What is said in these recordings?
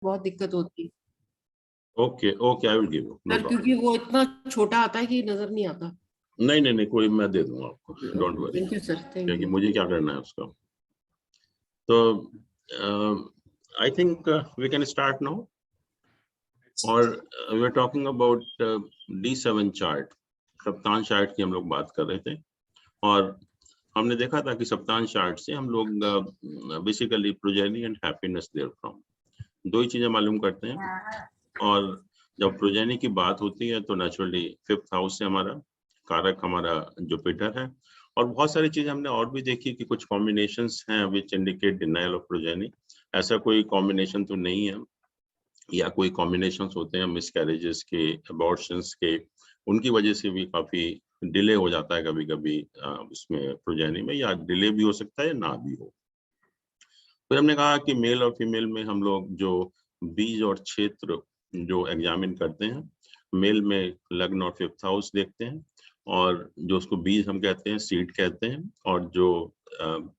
बहुत दिक्कत होती है okay okay, I will give you, no sir, क्योंकि वो इतना छोटा आता है कि नजर नहीं आता। नहीं नहीं नहीं, कोई मैं दे दूंगा आपको, don't worry. Thank you sir, thank क्योंकि यू। मुझे क्या करना है उसका। तो I think we can start now, और we are talking about D7 chart, सप्ताह चार्ट की हम लोग बात कर रहे थे। और हमने देखा था कि सप्ताह चार्ट से हम लोग basically progeny and happiness there from, दो ही चीजें मालूम करते हैं। और जब प्रोजेनी की बात होती है तो नेचुरली 5th हाउस से हमारा कारक हमारा जुपिटर है। और बहुत सारी चीजें हमने और भी देखी कि कुछ कॉम्बिनेशंस हैं विच इंडिकेट डिनायल ऑफ प्रोजेनी। ऐसा कोई कॉम्बिनेशन तो नहीं है, या कोई कॉम्बिनेशंस होते हैं मिसकैरेजेस के, अबॉर्शंस के, उनकी वजह से भी काफी डिले हो जाता है कभी कभी उसमें प्रोजेनी में, या डिले भी हो सकता है या ना भी हो। फिर हमने कहा कि मेल और फीमेल में हम लोग जो बीज और क्षेत्र जो एग्जामिन करते हैं, मेल में लग्न और 5th हाउस देखते हैं, और जो उसको बीज हम कहते हैं, सीड कहते हैं, और जो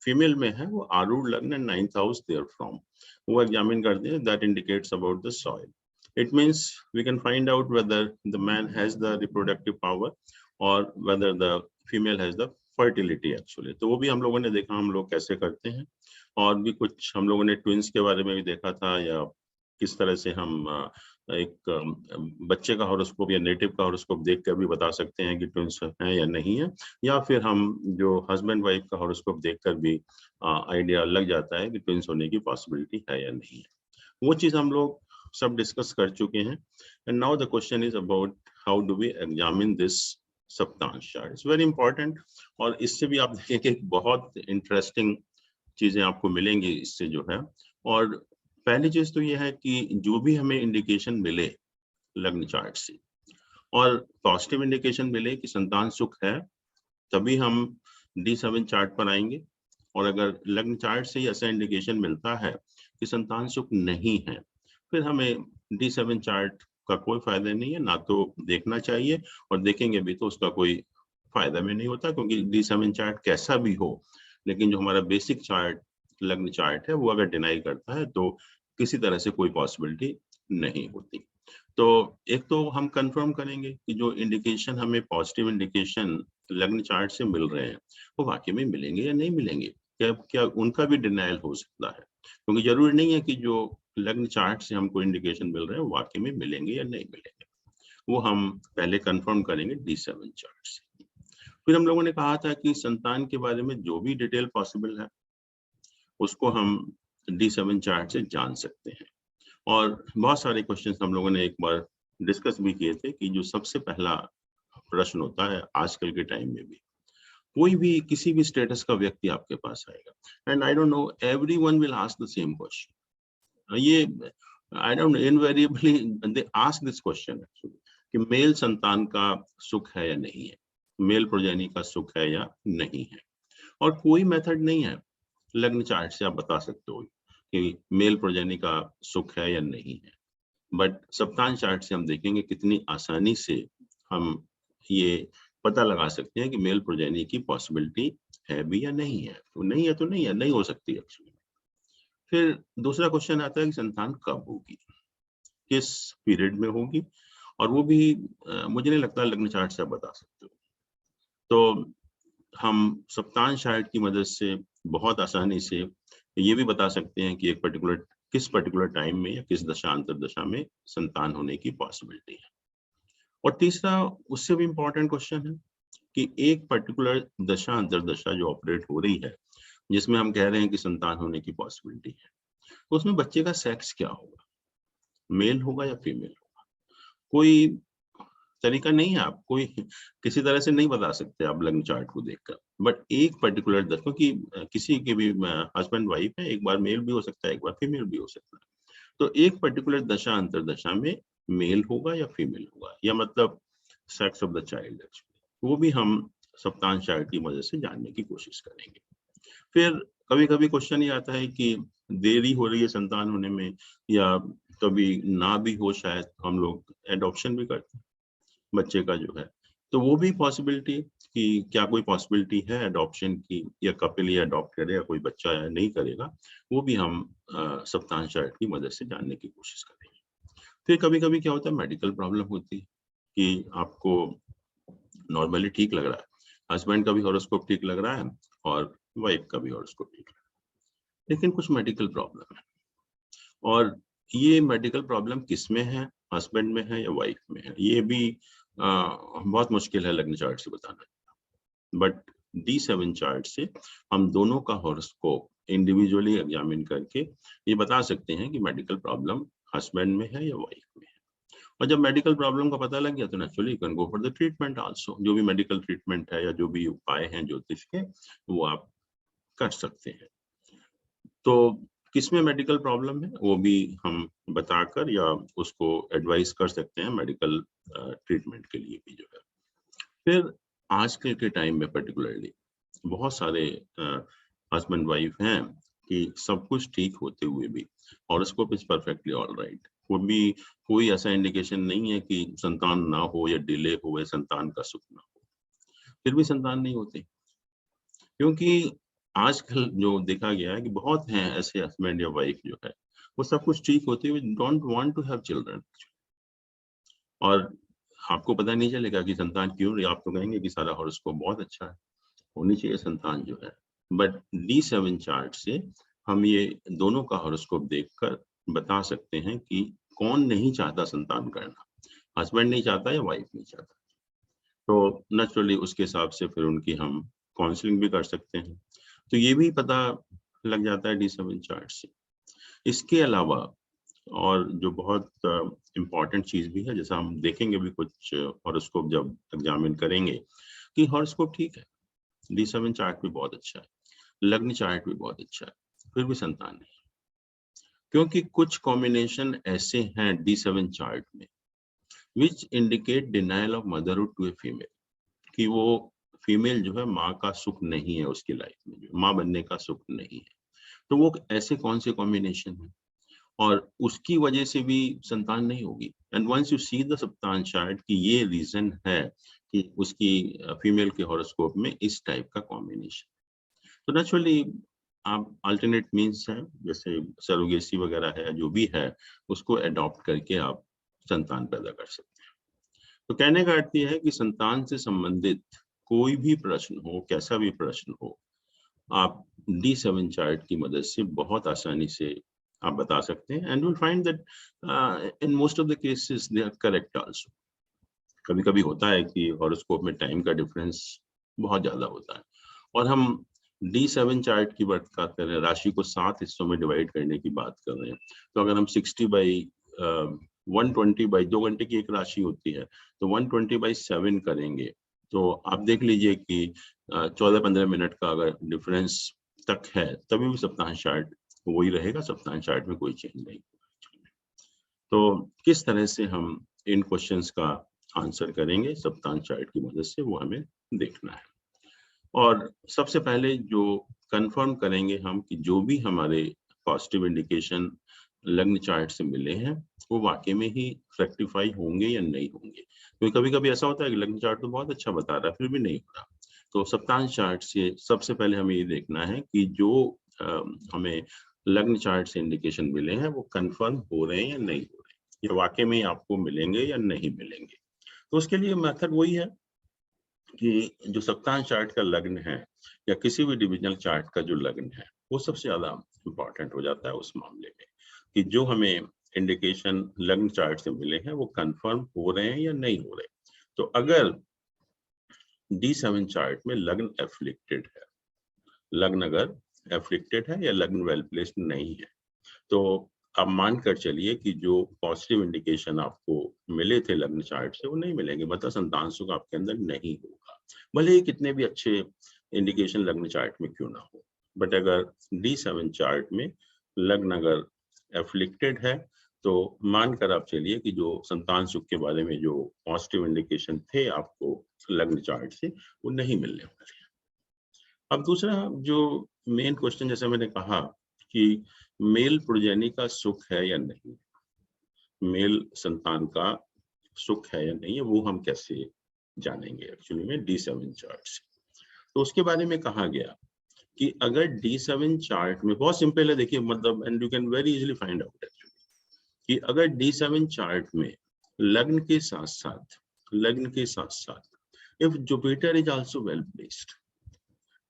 फीमेल में है वो आरूढ़ लग्न and 9th house there from, वो एग्जामिन करते हैं। That indicates about the soil. It means we can find out whether the man has the reproductive power और whether the female has the fertility actually. तो वो भी हम लोगों ने देखा हम लोग कैसे करते हैं। और भी कुछ हम लोगों ने ट्विंस के बारे में भी देखा था, या किस तरह से हम एक बच्चे का हॉरोस्कोप या नेटिव का हॉरोस्कोप देख कर भी बता सकते हैं कि ट्विंस हैं या नहीं है, या फिर हम जो हस्बैंड वाइफ का हॉरोस्कोप देखकर भी आइडिया लग जाता है कि ट्विंस होने की पॉसिबिलिटी है या नहीं है। वो चीज हम लोग सब डिस्कस कर चुके हैं। And now the question is about how do we examine this saptamsa chart. It's very important, और इससे भी आप देखेंगे कि बहुत इंटरेस्टिंग चीजें आपको मिलेंगी इससे जो है। और पहली चीज तो ये है कि जो भी हमें इंडिकेशन मिले लग्न चार्ट से, और पॉजिटिव इंडिकेशन मिले कि संतान सुख है, तभी हम D7 चार्ट पर आएंगे। और अगर लग्न चार्ट से ही ऐसा इंडिकेशन मिलता है कि संतान सुख नहीं है, फिर हमें D7 चार्ट का कोई फायदा नहीं है, ना तो देखना चाहिए, और देखेंगे भी तो उसका कोई फायदा भी नहीं होता, क्योंकि D7 चार्ट कैसा भी हो, लेकिन जो हमारा बेसिक चार्ट लग्न चार्ट है वो अगर डिनाई करता है तो किसी तरह से कोई पॉसिबिलिटी नहीं होती। तो एक तो हम कंफर्म करेंगे कि जो इंडिकेशन हमें पॉजिटिव इंडिकेशन लग्न चार्ट से मिल रहे हैं वो वाकई में मिलेंगे या नहीं मिलेंगे, क्या क्या उनका भी डिनायल हो सकता है, क्योंकि जरूरी नहीं है कि जो लग्न चार्ट से हमको इंडिकेशन मिल रहे हैं वो वाकई में मिलेंगे या नहीं मिलेंगे। वो हम पहले कंफर्म करेंगे D7 चार्ट से। फिर हम लोगों ने कहा था कि संतान के बारे में जो भी डिटेल पॉसिबल है उसको हम D7 चार्ट से जान सकते हैं। और बहुत सारे क्वेश्चंस हम लोगों ने एक बार डिस्कस भी किए थे कि जो सबसे पहला प्रश्न होता है आजकल के टाइम में भी, कोई भी किसी भी स्टेटस का व्यक्ति आपके पास आएगा, and I don't know everyone will ask the same question. ये I don't know invariably they ask this question actually, कि मेल संतान का सुख है या नहीं है, मेल प्रोजेनी का सुख है या नहीं है। और कोई मेथड नहीं है लग्न चार्ट से आप बता सकते हो कि मेल प्रोजेनी का सुख है या नहीं है, बट सप्ताह चार्ट से हम देखेंगे कितनी आसानी से हम ये पता लगा सकते हैं कि मेल प्रोजेनी की पॉसिबिलिटी है भी या नहीं है। तो नहीं है तो नहीं है, नहीं हो सकती एक्चुअली। फिर दूसरा क्वेश्चन आता है कि संतान कब होगी, किस पीरियड में होगी, और वो भी मुझे नहीं लगता लग्न चार्ट से आप बता सकते हो। तो हम सप्ताह चार्ट की मदद से बहुत आसानी से ये भी बता सकते हैं कि एक किस पर्टिकुलर टाइम में या किस दशा अंतर दशा में संतान होने की पॉसिबिलिटी है। और तीसरा उससे भी इम्पोर्टेंट क्वेश्चन है कि एक पर्टिकुलर दशा अंतर दशा जो ऑपरेट हो रही है, जिसमें हम कह रहे हैं कि संतान होने की पॉसिबिलिटी है, तो उसमें बच्चे का सेक्स क्या होगा, मेल होगा या फीमेल होगा। कोई तरीका नहीं है, आप कोई किसी तरह से नहीं बता सकते आप लग्न चार्ट को देखकर, बट एक पर्टिकुलर दशा, क्योंकि किसी के भी हस्बैंड वाइफ है, एक बार मेल भी हो सकता है, एक बार फीमेल भी हो सकता है। तो एक पर्टिकुलर दशा अंतर दशा में मेल होगा या फीमेल होगा, या मतलब सेक्स ऑफ द चाइल्ड, वो भी हम सप्ताह चार्ट की मदद से जानने की कोशिश करेंगे। फिर कभी कभी क्वेश्चन ये आता है कि देरी हो रही है संतान होने में, या कभी ना भी हो, शायद हम लोग एडॉप्शन भी करते हैं बच्चे का जो है, तो वो भी पॉसिबिलिटी कि क्या कोई पॉसिबिलिटी है अडॉप्शन की, या कपिल ये अडॉप्ट करे या कोई बच्चा या नहीं करेगा, वो भी हम सप्तांश चार्ट की मदद से जानने की कोशिश करेंगे। फिर कभी कभी क्या होता है, मेडिकल प्रॉब्लम होती है कि आपको नॉर्मली ठीक लग रहा है, हस्बैंड का भी हॉरोस्कोप ठीक लग रहा है और वाइफ का भी हॉरोस्कोप ठीक लग रहा है, लेकिन कुछ मेडिकल प्रॉब्लम है। और ये मेडिकल प्रॉब्लम किस में है, हस्बैंड में है या वाइफ में है, ये भी बहुत मुश्किल है लग्न चार्ट से बताना। बट D7 चार्ट से हम दोनों का हॉरोस्कोप इंडिविजुअली एग्जामिन करके ये बता सकते हैं कि मेडिकल प्रॉब्लम हस्बैंड में है या वाइफ में है। और जब मेडिकल प्रॉब्लम का पता लग गया तो naturally you can go for the treatment also. जो भी मेडिकल ट्रीटमेंट है या जो भी उपाय हैं ज्योतिष के, वो आप कर सकते हैं। तो किसमें मेडिकल प्रॉब्लम है वो भी हम बताकर या उसको एडवाइस कर सकते हैं मेडिकल ट्रीटमेंट के लिए भी जो है। फिर आजकल के टाइम में पर्टिकुलरली बहुत सारे हस्बैंड वाइफ हैं कि सब कुछ ठीक होते हुए भी horoscope is perfectly all right, वो भी कोई ऐसा इंडिकेशन नहीं है कि संतान ना हो या डिले हो या संतान का सुख ना हो, फिर भी संतान नहीं होते। क्योंकि आजकल जो देखा गया है कि बहुत हैं ऐसे हस्बैंड या वाइफ जो है वो सब कुछ ठीक होते हुए don't want to have children, और आपको पता नहीं चलेगा कि संतान क्यों नहीं। आप तो कहेंगे कि सारा हॉरोस्कोप बहुत अच्छा है, होनी चाहिए संतान जो है। बट D7 चार्ट से हम ये दोनों का हॉरोस्कोप देखकर बता सकते हैं कि कौन नहीं चाहता संतान करना, हस्बैंड नहीं चाहता या वाइफ नहीं चाहता। तो नेचुरली उसके हिसाब से फिर उनकी हम काउंसलिंग भी कर सकते हैं। तो ये भी पता लग जाता है D7 चार्ट से। इसके अलावा और जो बहुत इम्पोर्टेंट चीज भी है, जैसा हम देखेंगे भी कुछ हॉरोस्कोप जब एग्जामिन करेंगे कि हॉरोस्कोप ठीक है, D7 चार्ट भी बहुत अच्छा है, लग्न चार्ट भी बहुत अच्छा है, फिर भी संतान नहीं। क्योंकि कुछ कॉम्बिनेशन ऐसे हैं D7 चार्ट में which indicate denial of motherhood to a female, कि वो फीमेल जो है माँ का सुख नहीं है उसकी लाइफ में, जो माँ बनने का सुख नहीं है। तो वो ऐसे कौन से कॉम्बिनेशन है और उसकी वजह से भी संतान नहीं होगी। And once you see the सप्तान चार्ट कि ये रीजन है कि उसकी फीमेल के हॉरोस्कोप में इस टाइप का कॉम्बिनेशन, तो नेचुरली आप अल्टरनेट मीन्स है जैसे सरोगेसी वगैरह है जो भी है उसको अडॉप्ट करके आप संतान पैदा कर सकते हैं। तो कहने का अर्थ यह है कि संतान से संबंधित कोई भी प्रश्न हो, कैसा भी प्रश्न हो, आप D7 चार्ट की मदद से बहुत आसानी से आप बता सकते हैं and will find that in most of the cases they are correct also. कभी कभी होता है कि हॉरोस्कोप में टाइम का डिफरेंस बहुत ज्यादा होता है और हम D7 चार्ट की बात कर रहे हैं, राशि को 7 हिस्सों में डिवाइड करने की बात कर रहे हैं। तो अगर हम 120 बाई 2 घंटे की एक राशि होती है तो 120/7 करेंगे तो आप देख लीजिए कि 14-15 मिनट का अगर डिफरेंस तक है तभी भी सप्ताहांश चार्ट वही रहेगा, सप्ताहांश चार्ट में कोई चेंज नहीं। तो किस तरह से हम इन क्वेश्चंस का आंसर करेंगे सप्ताहांश चार्ट की मदद से, वो हमें देखना है। और सबसे पहले जो कंफर्म करेंगे हम कि जो भी हमारे पॉजिटिव इंडिकेशन लग्न चार्ट से मिले हैं वो वाकई में ही रेक्टिफाई होंगे या नहीं होंगे। क्योंकि कभी कभी ऐसा होता है कि लग्न चार्ट तो बहुत अच्छा बता रहा है फिर भी नहीं हो रहा। तो सप्ताहांश चार्ट से सबसे पहले हमें ये देखना है कि जो हमें लग्न चार्ट से इंडिकेशन मिले हैं वो कंफर्म हो रहे हैं या नहीं हो रहे, ये वाकई में आपको मिलेंगे या नहीं मिलेंगे। तो उसके लिए मेथड वही है कि जो सप्ताहांश चार्ट का लग्न है या किसी भी डिविजनल चार्ट का जो लग्न है वो सबसे ज्यादा इम्पोर्टेंट हो जाता है उस मामले में कि जो हमें इंडिकेशन लग्न चार्ट से मिले हैं वो कंफर्म हो रहे हैं या नहीं हो रहे। तो अगर D7 चार्ट में लग्न एफ्लिक्टेड है, लग्न अगर एफ्लिक्टेड है या लग्न वेल प्लेस्ड नहीं है, तो आप मान कर चलिए कि जो पॉजिटिव इंडिकेशन आपको मिले थे लग्न चार्ट से वो नहीं मिलेंगे, मतलब संतान सुख आपके अंदर नहीं होगा, भले ही कितने भी अच्छे इंडिकेशन लग्न चार्ट में क्यों ना हो। बट अगर D7 चार्ट में लग्न अगर एफ्लिक्टेड है तो मानकर आप चलिए कि जो संतान सुख के बारे में जो पॉजिटिव इंडिकेशन थे आपको लग्न चार्ट से वो नहीं मिलने वाले। अब दूसरा जो मेन क्वेश्चन, जैसे मैंने कहा कि मेल प्रोजेनी का सुख है या नहीं, मेल संतान का सुख है या नहीं है, वो हम कैसे जानेंगे एक्चुअली में D7 चार्ट से। तो उसके बारे में कहा गया कि अगर D7 चार्ट में, बहुत सिंपल है देखिए, मतलब and you can very easily find out actually, कि अगर D7 चार्ट में लग्न के साथ if Jupiter is also well placed,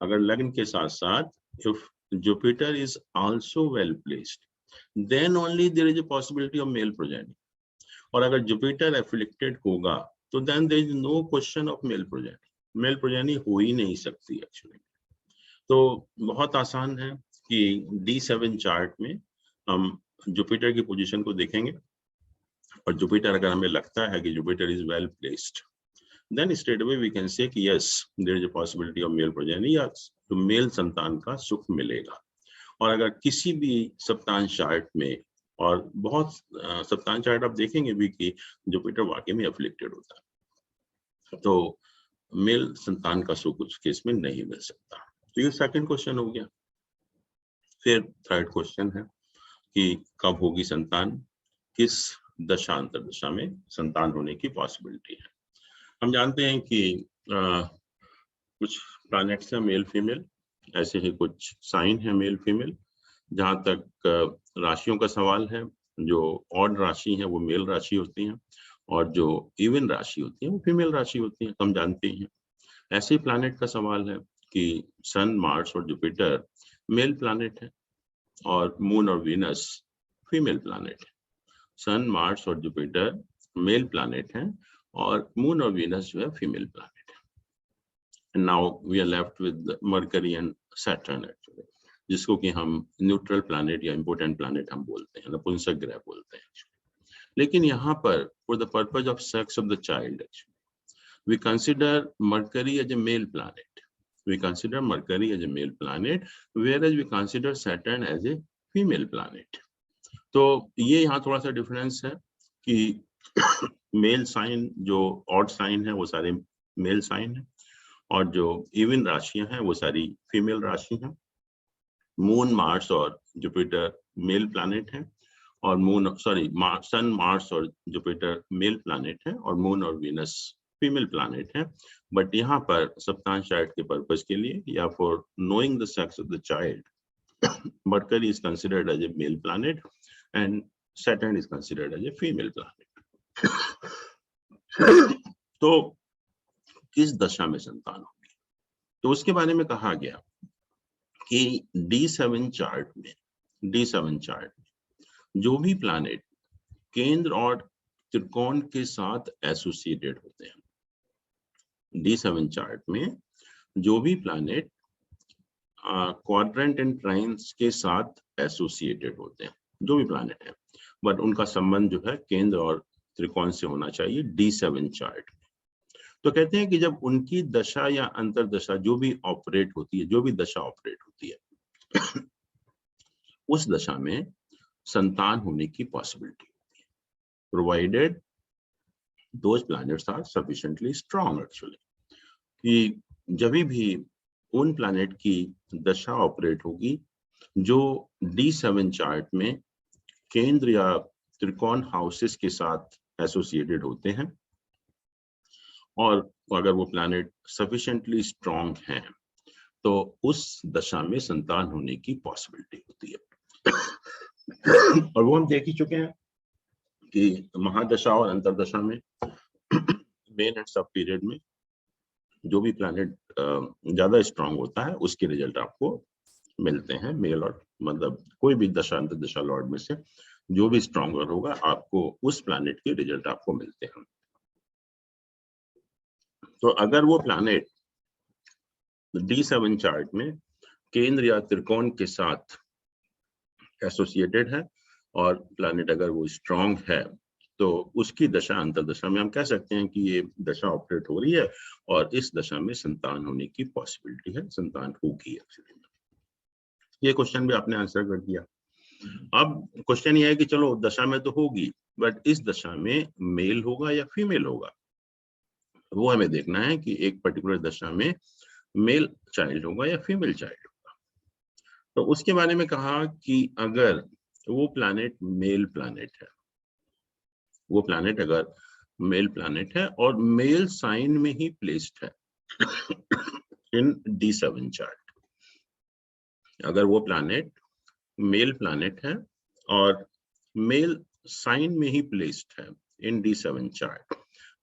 अगर लग्न के साथ साथ if Jupiter is also well placed, then only there is a possibility of male progeny. और अगर जुपिटर एफ्लिक्टेड होगा तो then there is no question of male progeny हो ही नहीं सकती एक्चुअली। तो बहुत आसान है कि D7 चार्ट में हम जुपिटर की पोजीशन को देखेंगे, और जुपिटर अगर हमें लगता है कि Jupiter is well placed, then straight away we can say कि yes there is a possibility of male progeny, या तो मेल संतान का सुख मिलेगा। और अगर किसी भी सप्तांश चार्ट में, और बहुत सप्तांश चार्ट आप देखेंगे भी कि जुपिटर वाकई में अफ्लिक्टेड होता है, तो मेल संतान का सुख उस केस में नहीं मिल सकता। तो ये सेकंड क्वेश्चन हो गया। फिर थर्ड क्वेश्चन है कि कब होगी संतान, किस दशा अंतर दशा में संतान होने की पॉसिबिलिटी है। हम जानते हैं कि कुछ प्लैनेट्स हैं मेल फीमेल, ऐसे ही कुछ साइन है मेल फीमेल। जहां तक राशियों का सवाल है, जो ऑड राशि है वो मेल राशि होती हैं, और जो इवन राशि होती है वो फीमेल राशि होती है, हम जानते हैं। ऐसे ही प्लैनेट का सवाल है कि सन, मार्स और जुपिटर मेल प्लैनेट है, और मून और वीनस फीमेल प्लैनेट है। सन, मार्स और जुपिटर मेल प्लैनेट हैं, और मून और वीनस जो है फीमेल प्लैनेट है। Now we are left with Mercury and Saturn actually, जिसको कि हम न्यूट्रल प्लैनेट या इंपोर्टेंट प्लैनेट हम बोलते हैं, नपुंसक ग्रह बोलते हैं। लेकिन यहाँ पर for the purpose of sex of the child we consider Mercury as a male planet, whereas we consider Saturn as a female planet. तो ये यहाँ थोड़ा सा डिफरेंस है कि मेल साइन, जो ऑड साइन है वो सारे मेल साइन है, और जो इवन राशियां हैं वो सारी फीमेल राशि हैं। मून, मार्स और जुपिटर मेल प्लैनेट है, और सन, मार्स और जुपिटर मेल प्लैनेट है, और मून और वीनस फीमेल प्लैनेट है। बट यहाँ पर सप्तांश चार्ट के पर्पस के लिए, या for knowing the sex of the child, Mercury is considered as a male planet and Saturn is considered as a female planet. तो किस दशा में संतान होगी, तो उसके बारे में कहा गया कि D7 चार्ट में जो भी प्लैनेट केंद्र और त्रिकोण के साथ एसोसिएटेड होते हैं, D7 चार्ट में जो भी प्लैनेट क्वाड्रेंट एंड ट्राइन्स के साथ एसोसिएटेड होते हैं, जो भी प्लैनेट है, बट उनका संबंध जो है केंद्र और त्रिकोण से होना चाहिए D7 चार्ट में। तो कहते हैं कि जब उनकी दशा या अंतरदशा जो भी दशा ऑपरेट होती है उस दशा में संतान होने की पॉसिबिलिटी होती है, provided those planets are sufficiently strong actually, कि जब भी उन प्लैनेट की दशा ऑपरेट होगी जो D7 चार्ट में केंद्र या त्रिकोण हाउसेस के साथ एसोसिएटेड होते हैं, और अगर वो प्लैनेट सफिशिएंटली स्ट्रांग हैं तो उस दशा में संतान होने की पॉसिबिलिटी होती है। और वो हम देख ही चुके हैं कि महादशा और अंतरदशा में मेन एंड सब पीरियड में जो भी प्लैनेट ज्यादा स्ट्रांग होता है उसके रिजल्ट आपको मिलते हैं, मेल और मतलब कोई भी दशा अंतरदशा लॉर्ड में से जो भी स्ट्रांगर होगा आपको उस प्लैनेट के रिजल्ट आपको मिलते हैं। तो अगर वो प्लैनेट D7 चार्ट में केंद्र या त्रिकोण के साथ एसोसिएटेड है और प्लैनेट अगर वो स्ट्रांग है तो उसकी दशा अंतरदशा में हम कह सकते हैं कि ये दशा ऑपरेट हो रही है और इस दशा में संतान होने की पॉसिबिलिटी है, संतान होगी एक्चुअली। ये क्वेश्चन भी आपने आंसर कर दिया। अब क्वेश्चन ये है कि चलो दशा में तो होगी, बट इस दशा में मेल होगा या फीमेल होगा, वो हमें देखना है कि एक पर्टिकुलर दशा में मेल चाइल्ड होगा या फीमेल चाइल्ड होगा। तो उसके बारे में कहा कि अगर वो प्लैनेट मेल प्लैनेट है, वो प्लैनेट अगर मेल प्लैनेट है और मेल साइन में ही प्लेस्ड है इन D7 चार्ट। अगर वो प्लैनेट मेल प्लैनेट है और मेल साइन में ही प्लेस्ड है in D7 chart,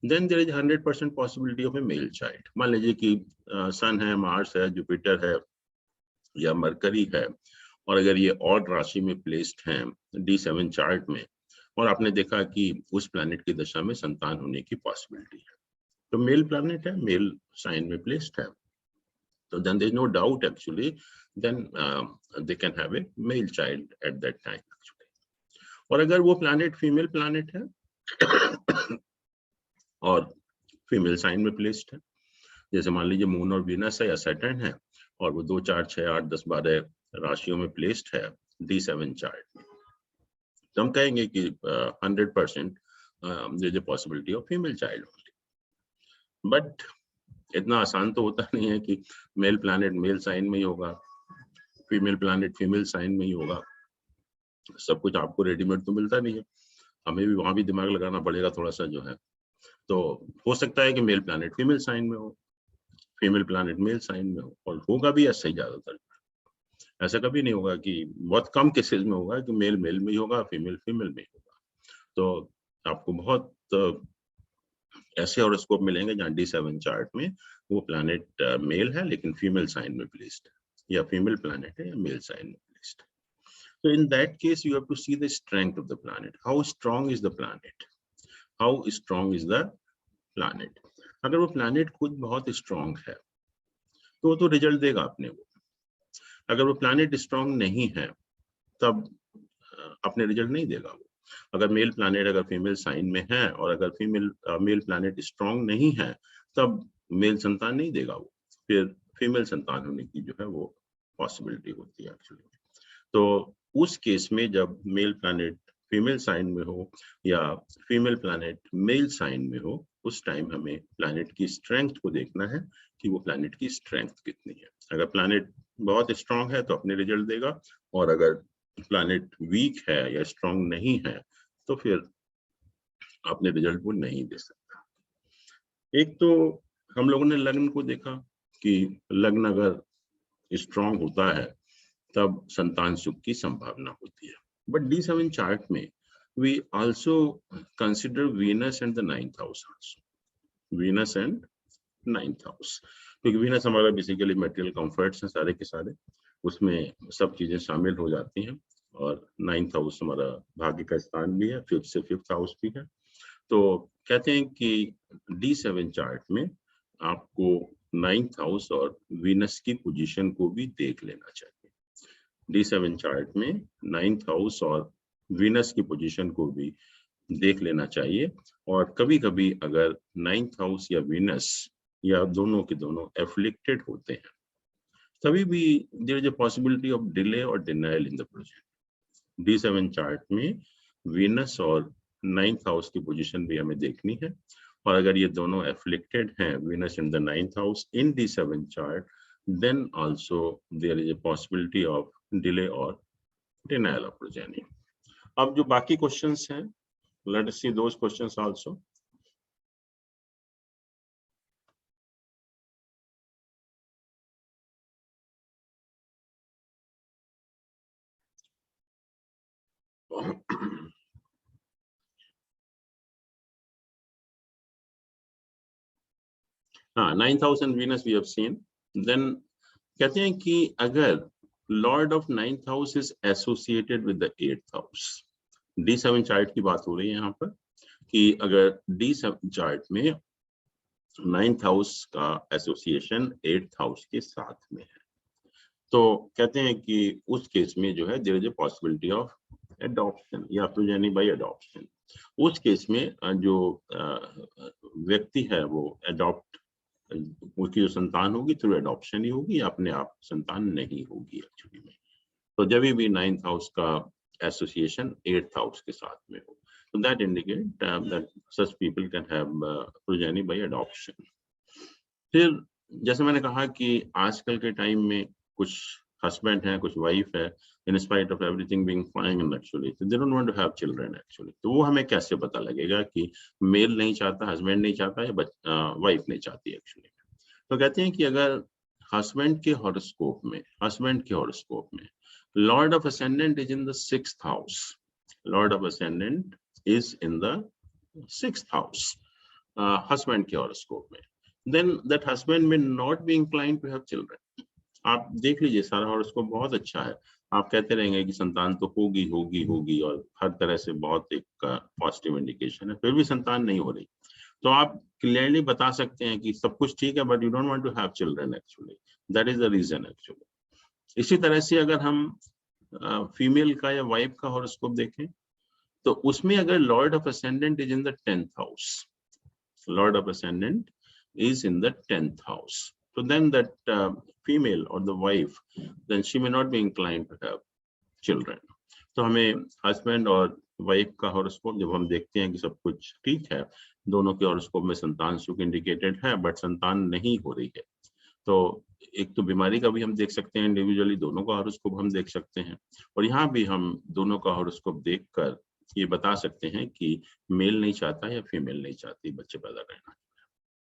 then there is 100% possibility of a male child. मान लीजिए कि सन है, मार्स है, जुपिटर है या मरकरी है, और अगर ये ऑड राशि में प्लेस्ड हैं D7 चार्ट में, और आपने देखा कि उस प्लैनेट की दशा में संतान होने की पॉसिबिलिटी है, तो मेल प्लैनेट है, मेल साइन में प्लेस्ड है, तो then there is no doubt actually, then they can have a male child at that time actually. और अगर वो प्लैनेट फीमेल प्लैनेट है और फीमेल साइन में प्लेस्ड है, जैसे मान लीजिए मून और वीनस है या सैटर्न है, और वो 2, 4, 6, 8, 10, 12 राशियों में प्लेस्ड है D7 चार्ट में, तो हम कहेंगे कि 100% there is a possibility of female child only. But इतना आसान तो होता नहीं है कि मेल प्लैनेट मेल साइन में ही होगा, फीमेल प्लैनेट फीमेल साइन में ही होगा। सब कुछ आपको रेडीमेड तो मिलता नहीं है, हमें भी वहां भी दिमाग लगाना पड़ेगा थोड़ा सा जो है। तो हो सकता है कि मेल प्लैनेट फीमेल साइन में हो, फीमेल प्लैनेट मेल साइन में हो, और होगा भी ऐसा ही ज्यादातर। ऐसा कभी नहीं होगा कि, बहुत कम केसेस में होगा कि मेल मेल में ही होगा, फीमेल फीमेल में ही होगा। तो आपको बहुत ऐसे हॉरोस्कोप मिलेंगे जहाँ D7 चार्ट में वो प्लैनेट मेल है लेकिन फीमेल साइन में प्लेस्ड है, या फीमेल प्लैनेट है या मेल साइन में प्लेस्ड है। So in that case, you have to see the strength of the planet. How strong is the planet? How strong is the planet? अगर वो planet खुद बहुत strong है, तो रिजल्ट देगा अपने को। अगर वो planet strong नहीं है, तब अपने रिजल्ट नहीं देगा वो। अगर मेल प्लैनेट अगर फीमेल साइन में है और अगर मेल प्लैनेट स्ट्रांग नहीं है, तब मेल संतान नहीं देगा वो, फिर फीमेल संतान होने की जो है वो पॉसिबिलिटी होती है एक्चुअली। तो उस केस में जब मेल प्लैनेट फीमेल साइन में हो या फीमेल प्लैनेट मेल साइन में हो, उस टाइम हमें प्लैनेट की स्ट्रेंथ को देखना है कि वो प्लैनेट की स्ट्रेंथ कितनी है। अगर प्लैनेट बहुत स्ट्रांग है तो अपने रिजल्ट देगा, और अगर प्लैनेट वीक है या स्ट्रांग नहीं है तो फिर अपने रिजल्ट वो नहीं दे सकता। एक तो हम लोगों ने लग्न को देखा कि लग्न अगर स्ट्रांग होता है तब संतान सुख की संभावना होती है। बट D7 चार्ट में we also consider Venus and the 9th house also, Venus and 9th house, क्योंकि वीनस हमारा बेसिकली मटेरियल कंफर्ट्स हैं सारे के सारे, उसमें सब चीजें शामिल हो जाती हैं, और 9th हाउस हमारा भाग्य का स्थान भी है, 5th से 5th हाउस भी है। तो कहते हैं कि D7 चार्ट में आपको 9th हाउस और वीनस की पोजीशन को भी देख लेना चाहिए। D7 चार्ट में 9th हाउस और वीनस की पोजीशन को भी देख लेना चाहिए, और कभी कभी अगर 9th हाउस या वीनस या दोनों के दोनों एफ्लिक्टेड होते हैं, तभी भी there is a possibility of delay और denial in the project. D7 chart में वीनस और 9th हाउस की पोजीशन भी हमें देखनी है, और अगर ये दोनों एफ्लिक्टेड हैं, Venus in the 9th house in D7 chart, then also there is a possibility of delay or denial of progeny. अब जो बाकी क्वेश्चंस हैं, let us see those questions also. हाँ, 9th house and Venus we have seen. Then कहते हैं कि अगर lord of 9th house is associated with the 8th house, D7 chart की बात हो रही है यहाँ पर, कि अगर D7 चार्ट में 9th हाउस का एसोसिएशन 8th हाउस के साथ में है, तो कहते हैं कि उस केस में जो है there is a possibility of adoption या प्रोजेनी बाय एडॉप्शन। उस केस में जो व्यक्ति है वो एडॉप्ट, उसकी जो संतान होगी थ्रू एडॉप्शन ही होगी, या अपने आप संतान नहीं होगी एक्चुअली में। तो जब भी 9th हाउस का एसोसिएशन 8th हाउस के साथ में हो, so that indicate that such people can have progeny by adoption. फिर जैसे मैंने कहा कि आजकल के टाइम में कुछ हस्बैंड है, कुछ वाइफ है, in spite of everything being fine actually they don't want to have children actually, तो वो हमें कैसे पता लगेगा कि मेल नहीं चाहता, हस्बैंड नहीं चाहता या वाइफ नहीं चाहती एक्चुअली। तो कहते हैं कि अगर हस्बैंड के हॉरोस्कोप में Lord of ascendant is in the 6th house, Lord of ascendant is in the 6th house husband के हॉरोस्कोप में, then that husband may not be inclined to have children. आप देख लीजिए सारा हॉरोस्कोप बहुत अच्छा है, आप कहते रहेंगे कि संतान तो होगी होगी होगी और हर तरह से बहुत एक पॉजिटिव इंडिकेशन है, फिर भी संतान नहीं हो रही, तो आप क्लियरली बता सकते हैं कि सब कुछ ठीक है but you don't want to have children actually, that is the reason actually. इसी तरह से अगर हम फीमेल का या वाइफ का हॉरोस्कोप देखें तो उसमें अगर lord of ascendant is in the 10th house, Lord of ascendant is in the 10th house, so then that female or the wife, then she may not be inclined to have children. तो हमें husband और wife का horoscope जब हम देखते हैं कि सब कुछ ठीक है, दोनों के हॉरोस्कोप में संतान सुख इंडिकेटेड है बट संतान नहीं हो रही है, तो एक तो बीमारी का भी हम देख सकते हैं इंडिविजुअली, दोनों का हॉरोस्कोप हम देख सकते हैं, और यहाँ भी हम दोनों का हॉरोस्कोप देखकर ये बता सकते हैं कि मेल नहीं चाहता या फीमेल नहीं चाहती बच्चे पैदा करना,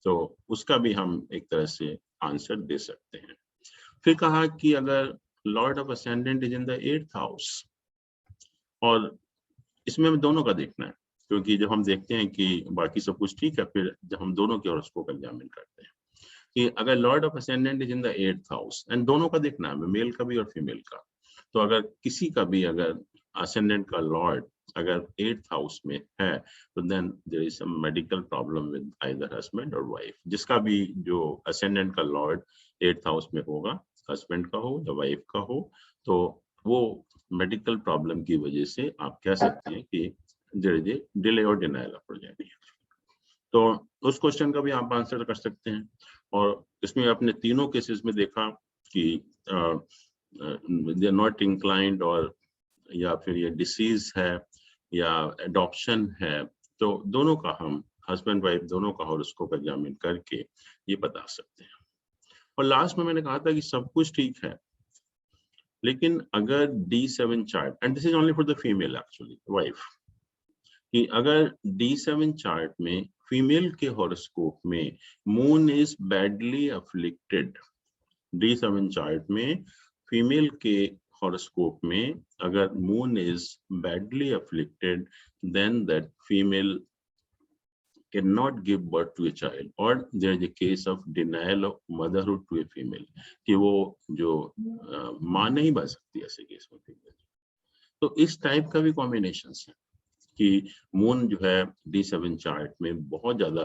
तो उसका भी हम एक तरह से आंसर दे सकते हैं। फिर कहा कि अगर lord of ascendant is in the 8th house, और इसमें दोनों का देखना है, क्योंकि जब हम देखते हैं कि बाकी सब कुछ ठीक है, फिर जब हम दोनों के हॉरोस्कोप एग्जामिन करते हैं कि अगर lord of ascendant is in the 8th house, and दोनों का देखना है, मेल का भी और फीमेल का, तो अगर किसी का भी अगर असेंडेंट का लॉर्ड अगर 8th हाउस में है, तो then there is some medical problem with either husband और वाइफ, जिसका भी जो असेंडेंट का लॉर्ड 8th हाउस में होगा, हस्बैंड का हो या वाइफ का हो, तो वो मेडिकल प्रॉब्लम की वजह से आप कह सकते हैं कि देयर इज ए डिले और डिनायल ऑफ प्रोजेनी। तो उस क्वेश्चन का भी आप आंसर कर सकते हैं, और इसमें अपने तीनों केसेस में देखा कि दे आर नॉट इंक्लाइंड, और या फिर ये डिसीज है या एडॉप्शन है, तो दोनों का हम हस्बैंड वाइफ दोनों का हॉरोस्कोप एग्जामिन करके ये बता सकते हैं। और लास्ट में मैंने कहा था कि सब कुछ ठीक है, लेकिन अगर D7 chart, and this is only for the female actually wife, कि अगर D7 चार्ट में फीमेल के हॉरोस्कोप में moon is badly afflicted, D7 chart में फीमेल के हॉरोस्कोप में अगर moon is badly afflicted, then that female cannot give birth to a child, or there is a case of denial of motherhood to a female, कि वो जो माँ नहीं बन सकती ऐसे केस में फीमेल। तो इस टाइप का भी कॉम्बिनेशन है कि मून जो है D7 चार्ट में बहुत ज्यादा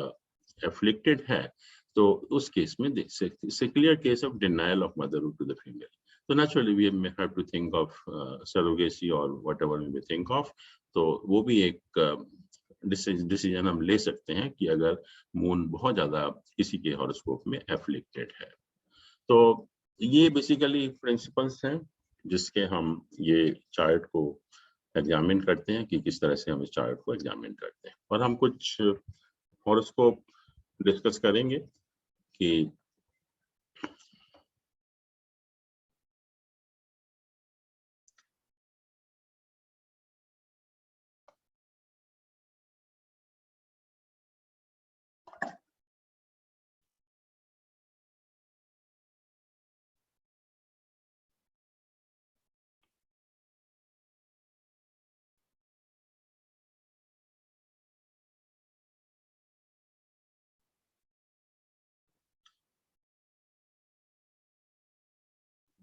एफ्लिक्टेड है, तो उस केस में देख सकते हैं clear case of denial of motherhood to the female. तो naturally we may have to think of surrogacy or whatever we may think of, तो वो भी एक डिसीजन हम ले सकते हैं कि अगर मून बहुत ज्यादा किसी के हॉरोस्कोप में एफ्लिक्टेड है। तो ये बेसिकली प्रिंसिपल्स हैं जिसके हम ये चार्ट को एग्जामिन करते हैं कि किस तरह से हम इस चार्ट को एग्जामिन करते हैं, और हम कुछ हॉरोस्कोप डिस्कस करेंगे कि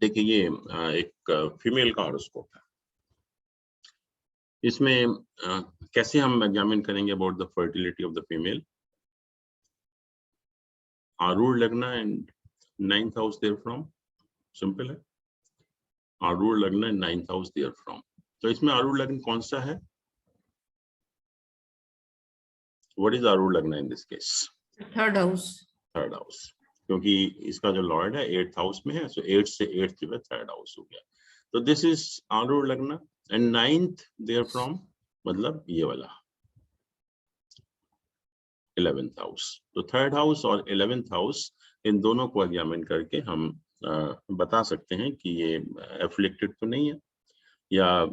देखिए ये एक फीमेल का हॉरोस्कोप है, इसमें कैसे हम एग्जामिन करेंगे about the fertility of the female. आरूढ़ लग्न and 9th house there from, simple है, आरूढ़ लग्न and 9th house there from. तो इसमें आरूढ़ लग्न कौन सा है, व्हाट इज आरूढ़ लग्न in this case? 3rd house, 3rd house, क्योंकि इसका जो लॉर्ड है 8th हाउस में है, सो 8 से 8th जो है 3rd हाउस हो गया, तो दिस इज आरूढ़ लग्न एंड 9th देयर फ्रॉम, मतलब ये वाला 11th हाउस। तो 3rd हाउस और 11th हाउस इन दोनों को एग्जामिन करके हम बता सकते हैं कि ये एफ्लिक्टेड तो नहीं है या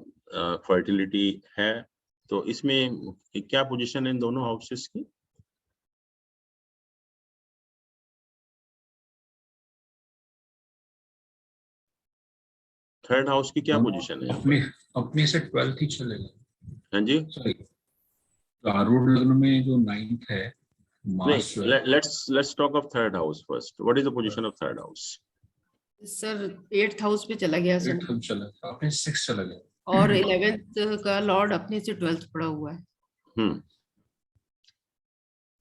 फर्टिलिटी है। तो इसमें क्या पोजीशन है इन दोनों हाउसेस की? थर्ड हाउस की क्या पोजीशन है यहाँ अपने पर? अपने से 12th ही चलेगा। हाँ जी, सॉरी, आरूढ़ लग्न में जो 9th है, मार्स जो नहीं, है, let's talk of third house first. What is the position of third house? Sir 8th house पे चला गया सन 8th चला गया, अपने 6 चला गया। और 11th का लॉर्ड अपने से 12th पड़ा हुआ है। हम्म,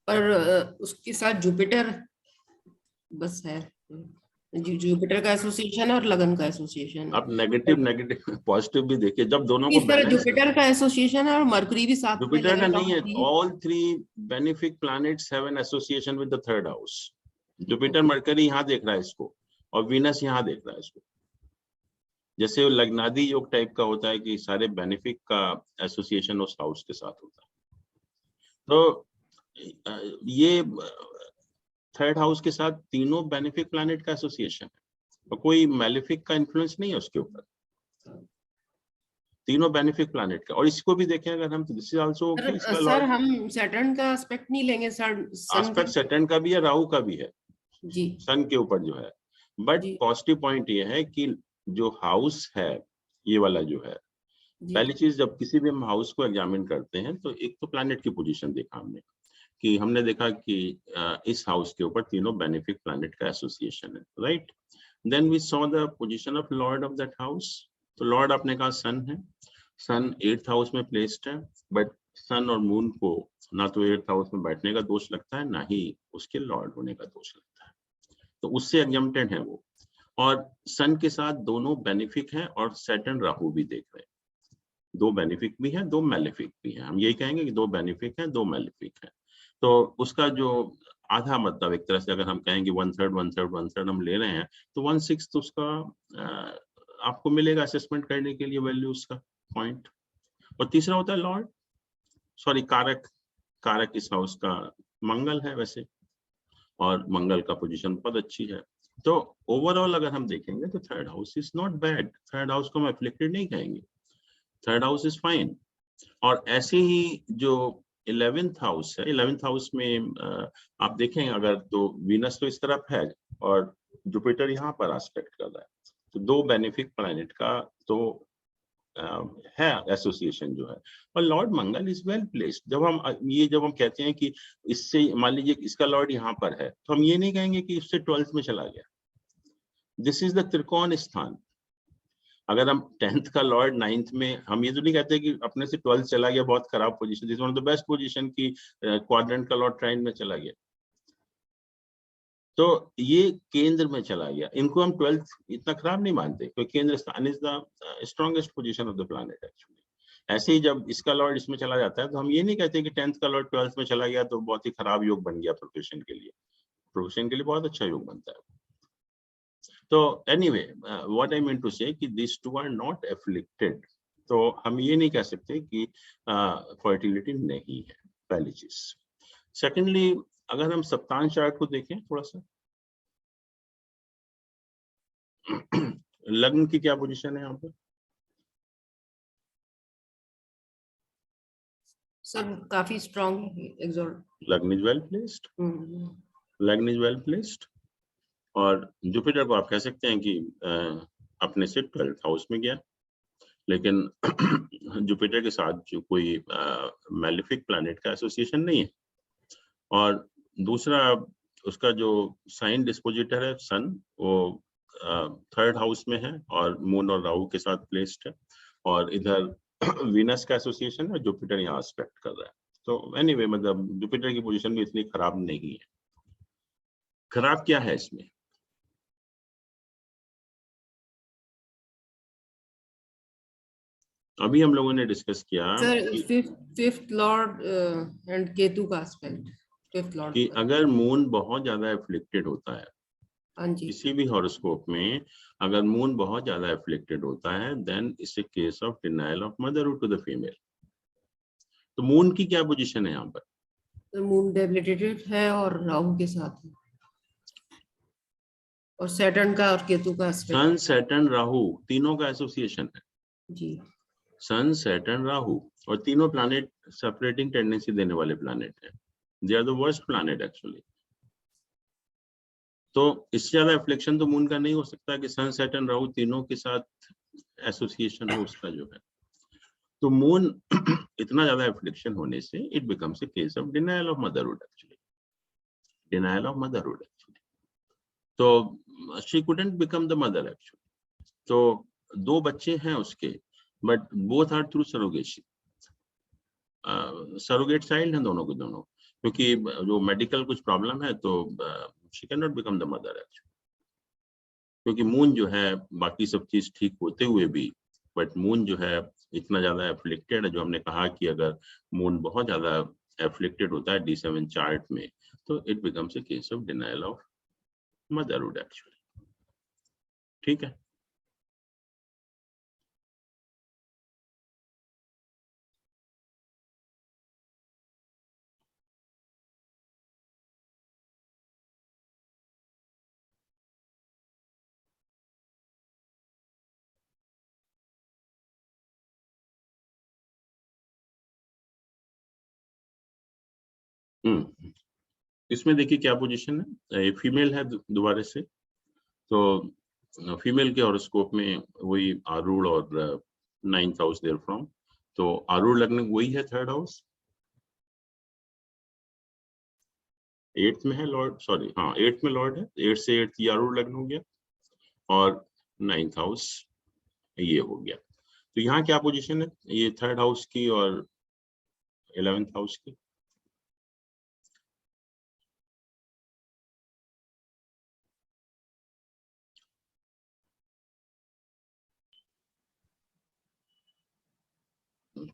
पर उसके साथ जुपिटर बस है, जुपिटर का एसोसिएशन और लगन का एसोसिएशन है। आप नेगेटिव पॉजिटिव भी देखिए, जब दोनों को इस तरह बैलेंस। जुपिटर का एसोसिएशन है और मरकुरी भी साथ में जुपिटर का लगन नहीं है, का all three benefic planets have an association with the third house. Jupiter mercury यहाँ देख रहा है इसको और वीनस यहाँ देख रहा है इसको। जैसे वो लग्नादि योग टाइप का होता है कि सारे बेनिफिक का एसोसिएशन उस हाउस के साथ होता है। तो ये थर्ड हाउस के साथ तीनों बेनिफिक प्लैनेट का एसोसिएशन है और कोई मैलिफिक का इन्फ्लुएंस नहीं है उसके ऊपर, तीनों बेनिफिक प्लैनेट का। और इसको भी देखें अगर हम, तो दिस इज आल्सो ओके। इसका सर लॉर्ड हम सैटर्न का एस्पेक्ट नहीं लेंगे सर, सन एस्पेक्ट सैटर्न का भी है, राहु का भी है, जी सन के ऊपर जो है। बट जी पॉजिटिव पॉइंट ये है कि जो हाउस है ये वाला जो है, जी पहली चीज जब किसी भी हम हाउस को एग्जामिन करते हैं तो एक तो प्लैनेट की पोजीशन देखा हमने, कि हमने देखा कि इस हाउस के ऊपर तीनों बेनिफिक प्लैनेट का एसोसिएशन है, right. Then we saw the position of lord of that house. तो लॉर्ड आपने कहा सन है, सन 8th हाउस में प्लेस्ड है, बट सन और मून को ना तो 8th हाउस में बैठने का दोष लगता है, ना ही उसके लॉर्ड होने का दोष लगता है, तो उससे एग्जम्प्टेड है वो। और सन के साथ दोनों बेनिफिक हैं और सैटर्न राहु भी देख रहे हैं, दो बेनिफिक भी हैं, दो मैलेफिक भी हैं। हम यही कहेंगे कि दो बेनिफिक हैं, दो मैलेफिक हैं। तो उसका जो आधा मतलब एक तरह से अगर हम कहेंगे 1/3 हम ले रहे हैं, तो 1/6 उसका आपको मिलेगा असेसमेंट करने के लिए वैल्यू उसका पॉइंट। और तीसरा होता है लॉर्ड, सॉरी कारक, कारक इस हाउस का मंगल है वैसे, और मंगल का पोजीशन बहुत अच्छी है। तो ओवरऑल अगर हम देखेंगे तो third house is not bad, third house को हम एफ्लिक्टेड नहीं कहेंगे, थर्ड हाउस इज फाइन। और ऐसे ही जो 11th हाउस है, 11th हाउस में आप देखें अगर, तो वीनस तो इस तरफ है और जुपिटर यहाँ पर एस्पेक्ट कर रहा है, तो दो बेनिफिक प्लैनेट का तो है एसोसिएशन जो है। और Lord Mangal is well placed. जब हम कहते हैं कि इससे मान लीजिए इसका लॉर्ड यहाँ पर है, तो हम ये नहीं कहेंगे कि उससे 12th में चला गया। दिस इज द त्रिकोण स्थान। अगर हम 10th का लॉर्ड 9th में, हम ये तो नहीं कहते कि अपने से 12th चला गया, बहुत खराब position, this one of the best position की क्वाड्रेंट का लॉर्ड ट्राइन में चला गया, तो ये केंद्र में चला गया। इनको हम 12th इतना खराब नहीं मानते, क्योंकि केंद्र स्थान is the strongest position of the planet actually. ऐसे ही जब इसका लॉर्ड इसमें चला जाता है, तो हम ये नहीं कहते कि 10th का लॉर्ड 12th में चला गया तो बहुत ही खराब योग बन गया प्रोफेशन के लिए, प्रोफेशन के लिए बहुत अच्छा योग बनता है। तो anyway, what I mean to say कि this two are not afflicted, तो हम ये नहीं कह सकते कि फर्टिलिटी नहीं है, पहली चीज। सेकेंडली, अगर हम सप्तांश चार्ट को देखें थोड़ा सा, लग्न की क्या पोजीशन है यहाँ पर? सब काफी स्ट्रॉन्ग एग्जॉर्ट, लग्न इज वेल प्लेस्ड, लग्न इज वेल प्लेस्ड। और जुपिटर को आप कह सकते हैं कि अपने से 12th हाउस में गया, लेकिन जुपिटर के साथ जो कोई मैलिफिक प्लैनेट का एसोसिएशन नहीं है। और दूसरा, उसका जो साइन डिस्पोजिटर है सन, वो 3rd हाउस में है और मून और राहु के साथ प्लेस्ड है, और इधर वीनस का एसोसिएशन है, जुपिटर यहाँ एस्पेक्ट कर रहा है। तो एनीवे, मतलब जुपिटर की पोजीशन भी इतनी खराब नहीं है। खराब क्या है इसमें? अभी हम लोगों ने डिस्कस किया sir fifth Lord and Ketu का एस्पेक्ट, फिफ्थ लॉर्ड कि अगर मून बहुत ज्यादा एफ्लिक्टेड होता है, हाँ जी, किसी भी हॉरोस्कोप में अगर मून बहुत ज्यादा एफ्लिक्टेड होता है, then it's a case of denial of motherhood to the female. तो मून की क्या पोजीशन है यहाँ पर? तो मून डेबिलिटेटेड है और राहु के साथ है, और सैटर्न का और केतु का aspect सन सैटर्न राहु तीनों का एसोसिएशन है। जी। सन सैटर्न राहु और तीनों प्लैनेट सेपरेटिंग टेंडेंसी देने वाले प्लैनेट हैं। They are the worst planet actually. तो इससे ज्यादा रिफ्लेक्शन तो मून का नहीं हो सकता कि सन सैटर्न राहु तीनों के साथ एसोसिएशन हो उसका जो है। तो मून इतना ज्यादा रिफ्लेक्शन होने से it becomes a case of denial of motherhood actually, denial of motherhood actually. तो she couldn't become the mother actually. तो 2 बच्चे हैं उसके, but both are through surrogacy. Surrogate child हैं दोनों के दोनों, क्योंकि जो मेडिकल कुछ प्रॉब्लम है तो she can not become the mother actually. क्योंकि मून जो है बाकी सब चीज ठीक होते हुए भी, बट मून जो है इतना ज्यादा एफ्लिक्टेड है, जो हमने कहा कि अगर मून बहुत ज्यादा एफ्लिक्टेड होता है D7 चार्ट में, तो it becomes a case of denial of motherhood actually. ठीक है। इसमें देखिए क्या पोजीशन है, फीमेल है दोबारा से। तो फीमेल के हॉरोस्कोप में वही आरूढ़ और 9th हाउस देयर फ्रॉम। तो आरूढ़ लग्न वही है 3rd हाउस, 8th में है लॉर्ड, सॉरी हाँ 8th में लॉर्ड है, 8 से 8th ये आरूढ़ लग्न हो गया और 9th हाउस ये हो गया। तो यहाँ क्या पोजीशन है, ये 3rd हाउस की और 11th हाउस की।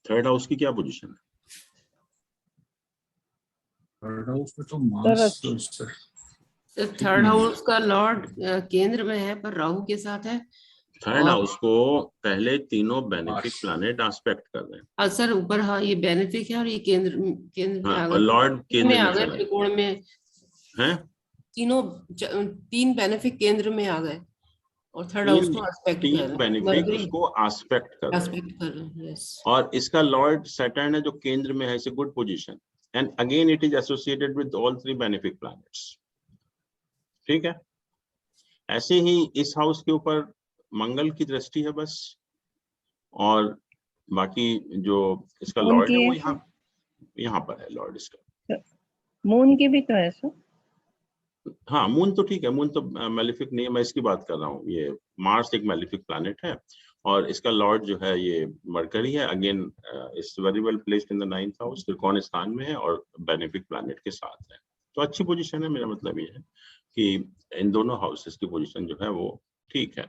थर्ड हाउस की क्या पोजीशन है? थर्ड हाउस में तो मास थर्ड हाउस का लॉर्ड केंद्र में है पर राहु के साथ है। थर्ड और हाउस को पहले तीनों बेनिफिक प्लैनेट एस्पेक्ट कर रहे हैं। सर ऊपर हाँ ये बेनिफिक है और ये केंद्र में हाँ, आ और गए, लॉर्ड केंद्र में आ में गए, चला त्रिकोण में है। तीनों 3 बेनिफिक केंद्र में आ गए और थर्ड हाउस को एस्पेक्ट कर तीन रहे हैं, बेनिफिक मरकरी उसको एस्पेक्ट कर रहे हैं। एस्पेक्ट कर रहे हैं। यस। और इसका लॉर्ड सैटर्न है जो केंद्र में है, it's a good position and again it is associated with all 3 benefic planets. ठीक है। ऐसे ही इस हाउस के ऊपर मंगल की दृष्टि है बस, और बाकी जो इसका लॉर्ड है वो यहाँ पर है लॉर्ड इसका। मून की भी तो है सर। हाँ मून तो ठीक है, मून तो मैलिफिक नहीं है, मैं इसकी बात कर रहा हूँ। ये मार्स एक मैलिफिक प्लैनेट है और इसका लॉर्ड जो है ये मरकरी है। Again it's very well placed in the 9th house, त्रिकोण स्थान में है और बेनिफिक प्लैनेट के साथ है। तो अच्छी पोजीशन है। मेरा मतलब ये है कि इन दोनों हाउसेस की पोजीशन जो है वो ठीक है।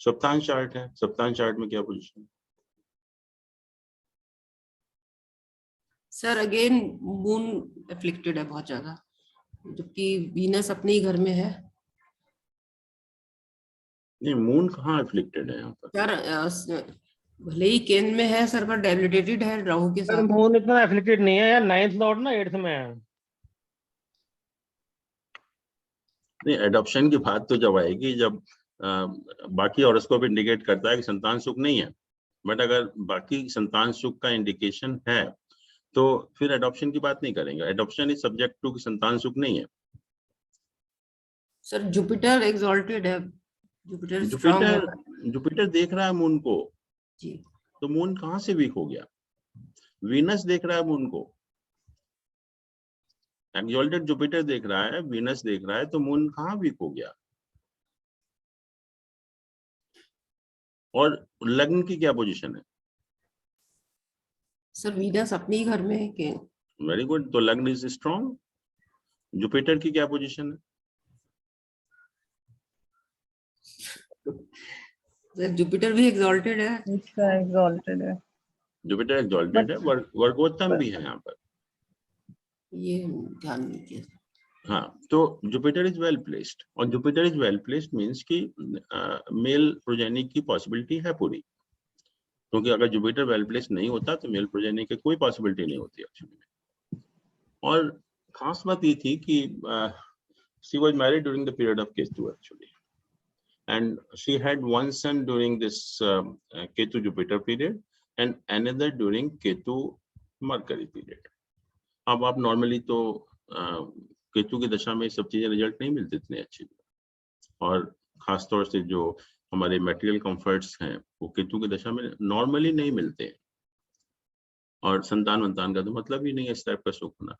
सप्तांश चार्ट है, सप्तांश चार्ट में क्या position? Sir again moon afflicted है बहुत ज्यादा, जबकि वीनस अपने ही घर में है। नहीं, मून कहाँ एफ्लिक्टेड है यहाँ पर? सर भले ही केंद्र में है सर, पर डेबिलिटेटेड है राहु के सर साथ। मून इतना एफ्लिक्टेड नहीं है यार, 9th लॉर्ड ना 8th में है। नहीं, एडॉप्शन की बात तो जब आएगी जब बाकी हॉरोस्कोप इंडिकेट करता है कि संतान सुख नहीं है, बट अगर बाकी संतान सुख का इंडिकेशन है तो फिर एडॉप्शन की बात नहीं करेंगे। एडॉप्शन इज सब्जेक्ट टू कि संतान सुख नहीं है। सर जुपिटर एक्सॉल्टेड है, जुपिटर स्ट्रांग है जुपिटर देख रहा है मून को, जी। तो मून कहाँ से वीक हो गया? वीनस देख रहा है मून को, एक्सॉल्टेड जुपिटर देख रहा है, वीनस देख रहा है, तो मून कहाँ वीक हो गया? और लग्न की क्या पोजीशन है? सर वीनस अपने ही घर में है कि वेरी गुड, तो लग्न इज स्ट्रॉन्ग। जुपिटर की क्या पोजीशन है? सर जुपिटर भी एक्सॉल्टेड है। इसका एग्जॉल्टेड है। जुपिटर एक्सॉल्टेड है, वर्गोत्तम भी है यहाँ पर। ये ध्यान नहीं किया। हाँ, तो जुपिटर इज वेल प्लेस्ड, और Jupiter is well placed means कि मेल प्रोजेनी की पॉसिबिलिटी है पूरी। क्योंकि अगर जुपिटर वेल प्लेस नहीं होता तो मेल प्रोजेनी की कोई पॉसिबिलिटी नहीं होती एक्चुअली में। और खास बात ये थी कि she was married during the period of Ketu actually, and she had one son during this Ketu Jupiter period and another during Ketu Mercury period. अब आप नॉर्मली तो केतु की दशा में सब चीजें रिजल्ट नहीं मिलते इतने अच्छे, और खासतौर से जो हमारे मटेरियल कंफर्ट्स हैं वो केतु की दशा में नॉर्मली नहीं मिलते, और संतान वंतान का तो मतलब ही नहीं है इस टाइप का सुख होना।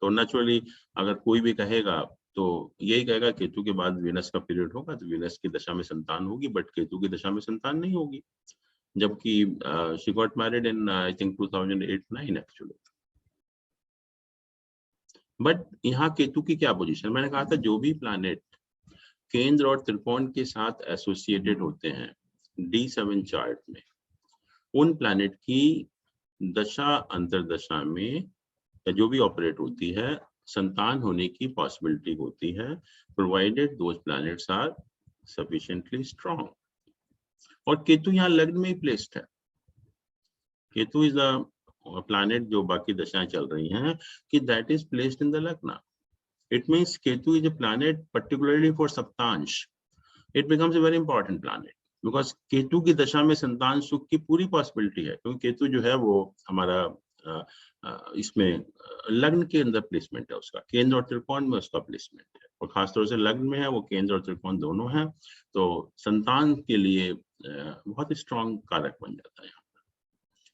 तो नेचुरली अगर कोई भी कहेगा तो यही कहेगा केतु के बाद वीनस का पीरियड होगा तो वीनस की दशा में संतान होगी, बट केतु की दशा में संतान नहीं होगी। जबकि she got married in I think 2008-9 actually. But यहाँ केतु की क्या पोजीशन, मैंने कहा था जो भी प्लैनेट केंद्र और त्रिकोण के साथ एसोसिएटेड होते हैं D7 चार्ट में, उन प्लैनेट की दशा अंतरदशा में जो भी ऑपरेट होती है संतान होने की पॉसिबिलिटी होती है, provided those planets are sufficiently strong. और केतु यहाँ लग्न में ही प्लेस्ड है। केतु इज द प्लैनेट जो बाकी दशाएं चल रही हैं कि that is placed in the lagna. It means Ketu is a planet particularly for saptamsa. It becomes a very important planet because Ketu की दशा में संतान सुख की पूरी पॉसिबिलिटी है, क्योंकि केतु जो है वो हमारा इसमें लग्न के अंदर प्लेसमेंट है, उसका केंद्र और त्रिकोण में उसका प्लेसमेंट है, और खासतौर से लग्न में है वो, केंद्र और त्रिकोण दोनों हैं, तो संतान के लिए बहुत स्ट्रॉन्ग कारक बन जाता है यहाँ पर।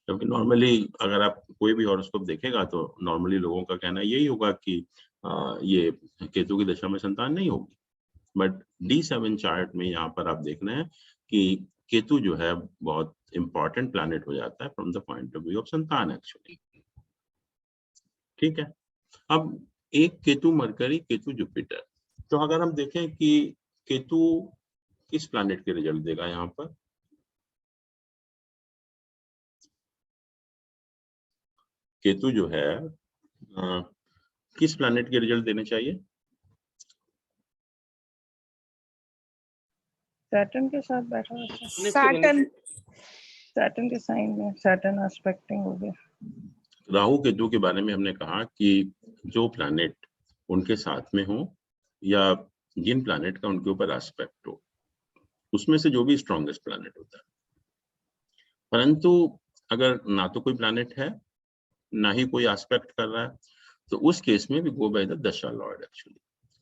क्योंकि नॉर्मली अगर आप कोई भी हॉरोस्कोप देखेगा तो नॉर्मली लोगों का कहना यही होगा कि ये केतु की दशा में संतान नहीं होगी, बट D7 चार्ट में यहाँ पर आप देख रहे हैं कि केतु जो है बहुत इंपॉर्टेंट प्लैनेट हो जाता है from the point of view of संतान एक्चुअली। ठीक है, अब एक केतु मरकरी, केतु जुपिटर। तो अगर हम देखें कि केतु किस प्लैनेट के रिजल्ट देगा यहाँ पर, केतु जो है किस प्लैनेट के रिजल्ट देने चाहिए? सैटर्न के साथ बैठा हुआ था, सैटर्न सैटर्न के साइन में, सैटर्न एस्पेक्टिंग हो गया। राहु केतु के बारे में हमने कहा कि जो प्लैनेट उनके साथ में हो या जिन प्लैनेट का उनके ऊपर एस्पेक्ट हो, उसमें से जो भी स्ट्रॉन्गेस्ट प्लैनेट होता है। परंतु अगर ना तो कोई प्लैनेट है ना ही कोई एस्पेक्ट कर रहा है, तो उस केस में भी गो बाय द दशा लॉर्ड एक्चुअली,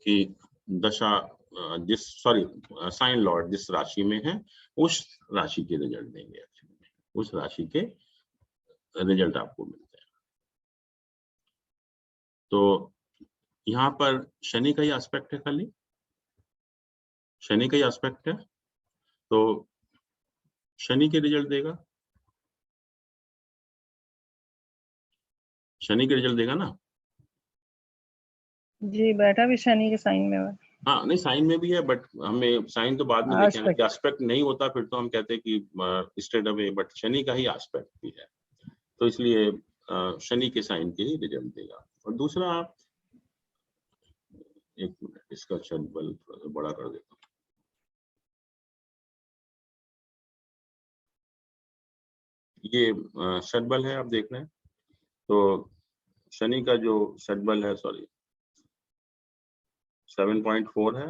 कि दशा साइन लॉर्ड जिस राशि में है उस राशि के रिजल्ट देंगे एक्चुअली, उस राशि के रिजल्ट आपको मिलते हैं। तो यहाँ पर शनि का ही एस्पेक्ट है, खाली शनि का ही एस्पेक्ट है, तो शनि के रिजल्ट देगा, शनि के रिजल्ट देगा ना जी, बैठा भी शनि के साइन में है। हाँ, नहीं साइन में भी है, बट हमें साइन तो बाद में देखेंगे कि एस्पेक्ट नहीं होता फिर तो हम कहते हैं कि स्ट्रेट अवे, बट शनि का ही एस्पेक्ट भी है, तो इसलिए शनि के साइन के ही रिजल्ट देगा। और दूसरा, एक मिनट इसका शब्द बड़ा कर देता हूँ। ये षटबल है, आप देख रहे हैं, तो शनि का जो षटबल है 7.4 है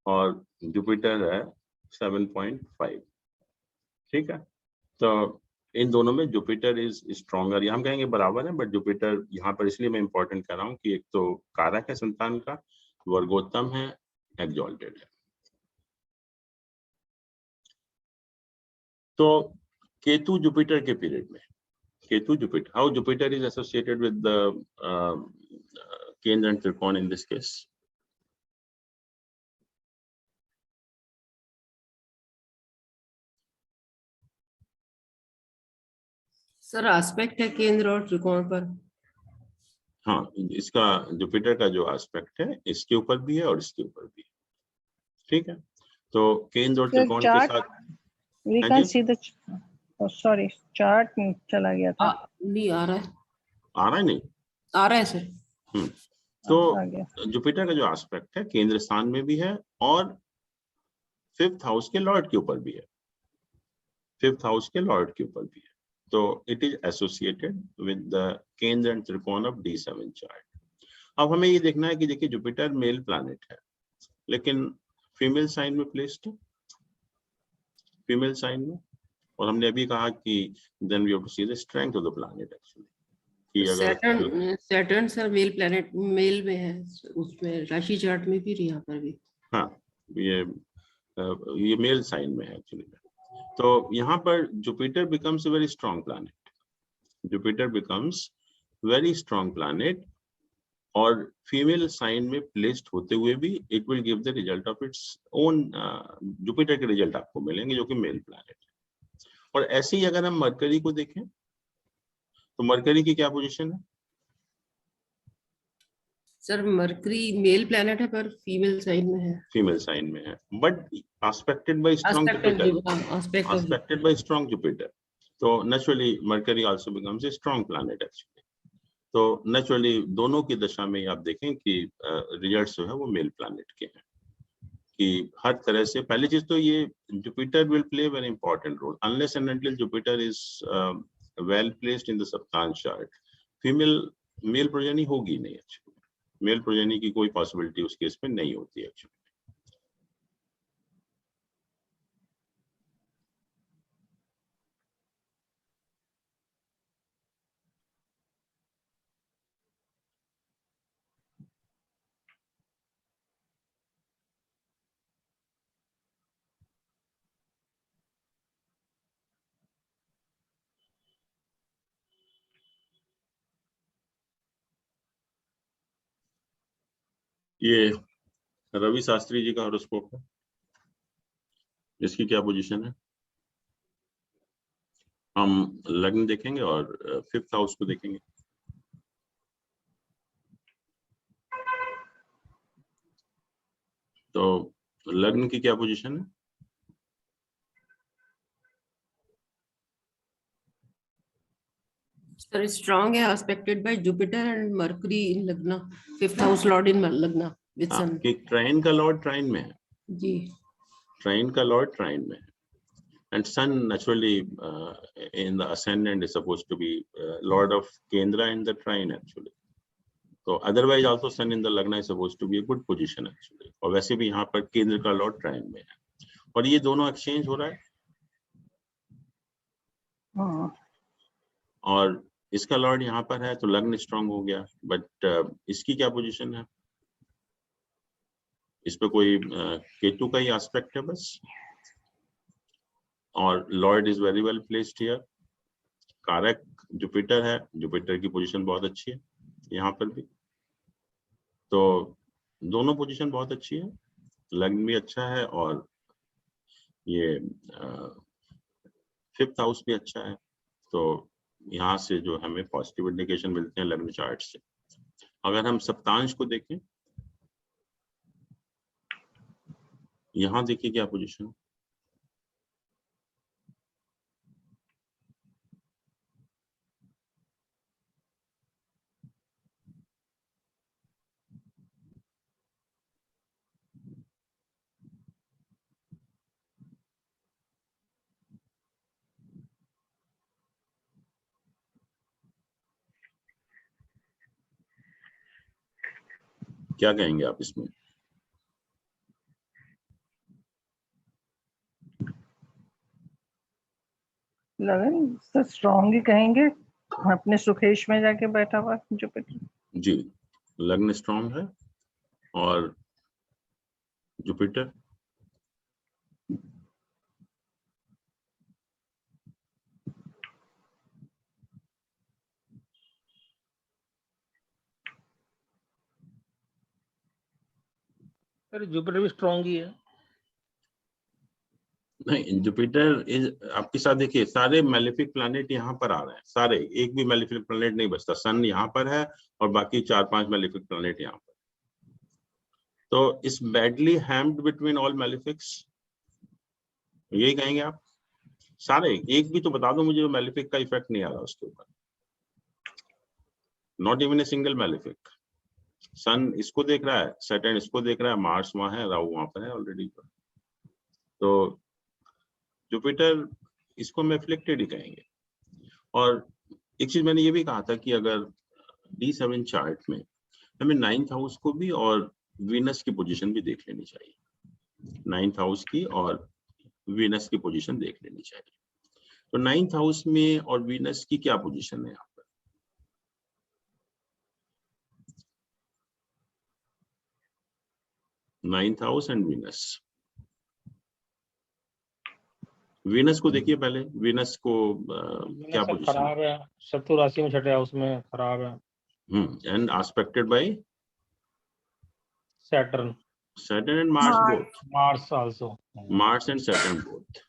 और जुपिटर है 7.5। ठीक है, तो इन दोनों में जुपिटर इज स्ट्रॉन्गर, हम कहेंगे बराबर है, बट जुपिटर यहाँ पर इसलिए मैं इंपॉर्टेंट कर रहा हूँ कि एक तो कारक है संतान का, वर्गोत्तम है, एक्सॉल्टेड है। तो केतु जुपिटर के पीरियड में, Ketu Jupiter, how Jupiter is associated with the केंद्र एंड त्रिकोण in this case? Sir aspect है केंद्र और त्रिकोण पर। हाँ, इसका जुपिटर का जो एस्पेक्ट है इसके ऊपर भी है और इसके ऊपर भी है। ठीक है, तो केंद्र और त्रिकोण के साथ we can see the sorry chart चला गया था, नहीं आ रहा है, आ रहा है, नहीं आ रहा है सर। तो जुपिटर का जो एस्पेक्ट है केंद्र स्थान में भी है और 5th हाउस के लॉर्ड के ऊपर भी है। 5th हाउस के लॉर्ड के ऊपर भी है, तो it is associated with the केंद्र एंड त्रिकोण ऑफ D7 चार्ट। अब हमें ये देखना है कि देखिए जुपिटर मेल प्लैनेट है लेकिन फीमेल साइन में प्लेस्ड है, फीमेल साइन में, और हमने अभी कहा कि then we have to see the strength of the planet actually कि अगर Saturn sir male planet male में है, उसमें राशि चार्ट में भी यहाँ पर भी। हाँ ये मेल साइन में है एक्चुअली। तो यहाँ पर Jupiter becomes a very strong planet, Jupiter becomes very strong planet, और फीमेल साइन में प्लेस्ड होते हुए भी it will give the result of its own, Jupiter के रिजल्ट आपको मिलेंगे जो कि मेल प्लैनेट है। और ऐसे ही अगर हम मरकरी को देखें तो मरकरी की क्या पोजीशन है? सर मरकरी मेल प्लैनेट है पर फीमेल साइन में है, फीमेल साइन में है, but expected bye strong Jupiter, aspected by strong Jupiter. So naturally Mercury also becomes a strong planet actually. तो naturally दोनों की दशा में आप देखें कि रिजल्ट्स जो है वो मेल प्लैनेट के हैं कि हर तरह से। पहली चीज तो ये Jupiter will play very important role unless and until Jupiter is well placed in the saptamsa chart, male progeny होगी नहीं एक्चुअली, मेल प्रोजेनी की कोई पॉसिबिलिटी उस केस में नहीं होती एक्चुअली। ये रवि शास्त्री जी का हॉरोस्कोप है, इसकी क्या पोजीशन है? हम लग्न देखेंगे और 5th हाउस को देखेंगे। तो लग्न की क्या पोजीशन है? सर स्ट्रॉन्ग है, aspected by Jupiter and Mercury in lagna, 5th house Lord इन लग्ना विद सन। कि ट्राइन का लॉर्ड ट्राइन में है जी, ट्राइन का लॉर्ड ट्राइन में है, and sun naturally in the ascendant is supposed to be lord of kendra in the trine actually. So otherwise also sun in the lagna is supposed to be a good position actually, और वैसे भी यहाँ पर केंद्र का Lord ट्राइन में है और ये दोनों एक्सचेंज हो रहा है और इसका लॉर्ड यहाँ पर है तो लग्न स्ट्रांग हो गया, बट इसकी क्या पोजीशन है? इस पे कोई केतु का ही एस्पेक्ट है बस, और Lord is very well placed here, कारक जुपिटर है, जुपिटर की पोजीशन बहुत अच्छी है यहाँ पर भी, तो दोनों पोजीशन बहुत अच्छी है, लग्न भी अच्छा है और ये 5th हाउस भी अच्छा है, तो यहाँ से जो हमें पॉजिटिव इंडिकेशन मिलते हैं लग्न चार्ट से। अगर हम सप्तांश को देखें, यहाँ देखिए क्या पोजीशन है, क्या कहेंगे आप इसमें? लगन तो स्ट्रॉन्ग ही कहेंगे, अपने सुखेश में जाके बैठा हुआ जुपिटर। जी, लग्न स्ट्रॉन्ग है और जुपिटर सर जुपिटर भी स्ट्रॉन्ग ही है। नहीं, जुपिटर इज आपके साथ देखिए सारे मैलेफिक प्लैनेट यहाँ पर आ रहे हैं, सारे, एक भी मैलेफिक प्लैनेट नहीं बचता, सन यहाँ पर है और बाकी 4-5 मैलेफिक प्लैनेट यहाँ पर, तो इस बैडली हैम्ड बिटवीन ऑल मैलेफिक्स, यही कहेंगे आप? सारे, एक भी तो बता दो मुझे जो मैलेफिक का इफेक्ट नहीं आ रहा उसके ऊपर, not even a single malefic. Sun इसको देख रहा है, सैटर्न इसको देख रहा है, मार्स वहां है, राहु वहां पर है ऑलरेडी, तो जुपिटर इसको हम एफ्लिक्टेड ही कहेंगे। और एक चीज मैंने ये भी कहा था कि अगर D7 चार्ट में हमें 9th हाउस को भी और वीनस की पोजीशन भी देख लेनी चाहिए। 9th हाउस की और वीनस की पोजीशन देख लेनी चाहिए। तो 9th हाउस में और वीनस की क्या पोजीशन है यहाँ पर? Ninth house and Venus. Venus को देखिए पहले, वीनस को क्या सब पोजीशन? खराब है, शत्रु राशि में छठे हाउस में खराब है। And aspected by Saturn, Saturn and Mars both. Mars also. Mars and Saturn both.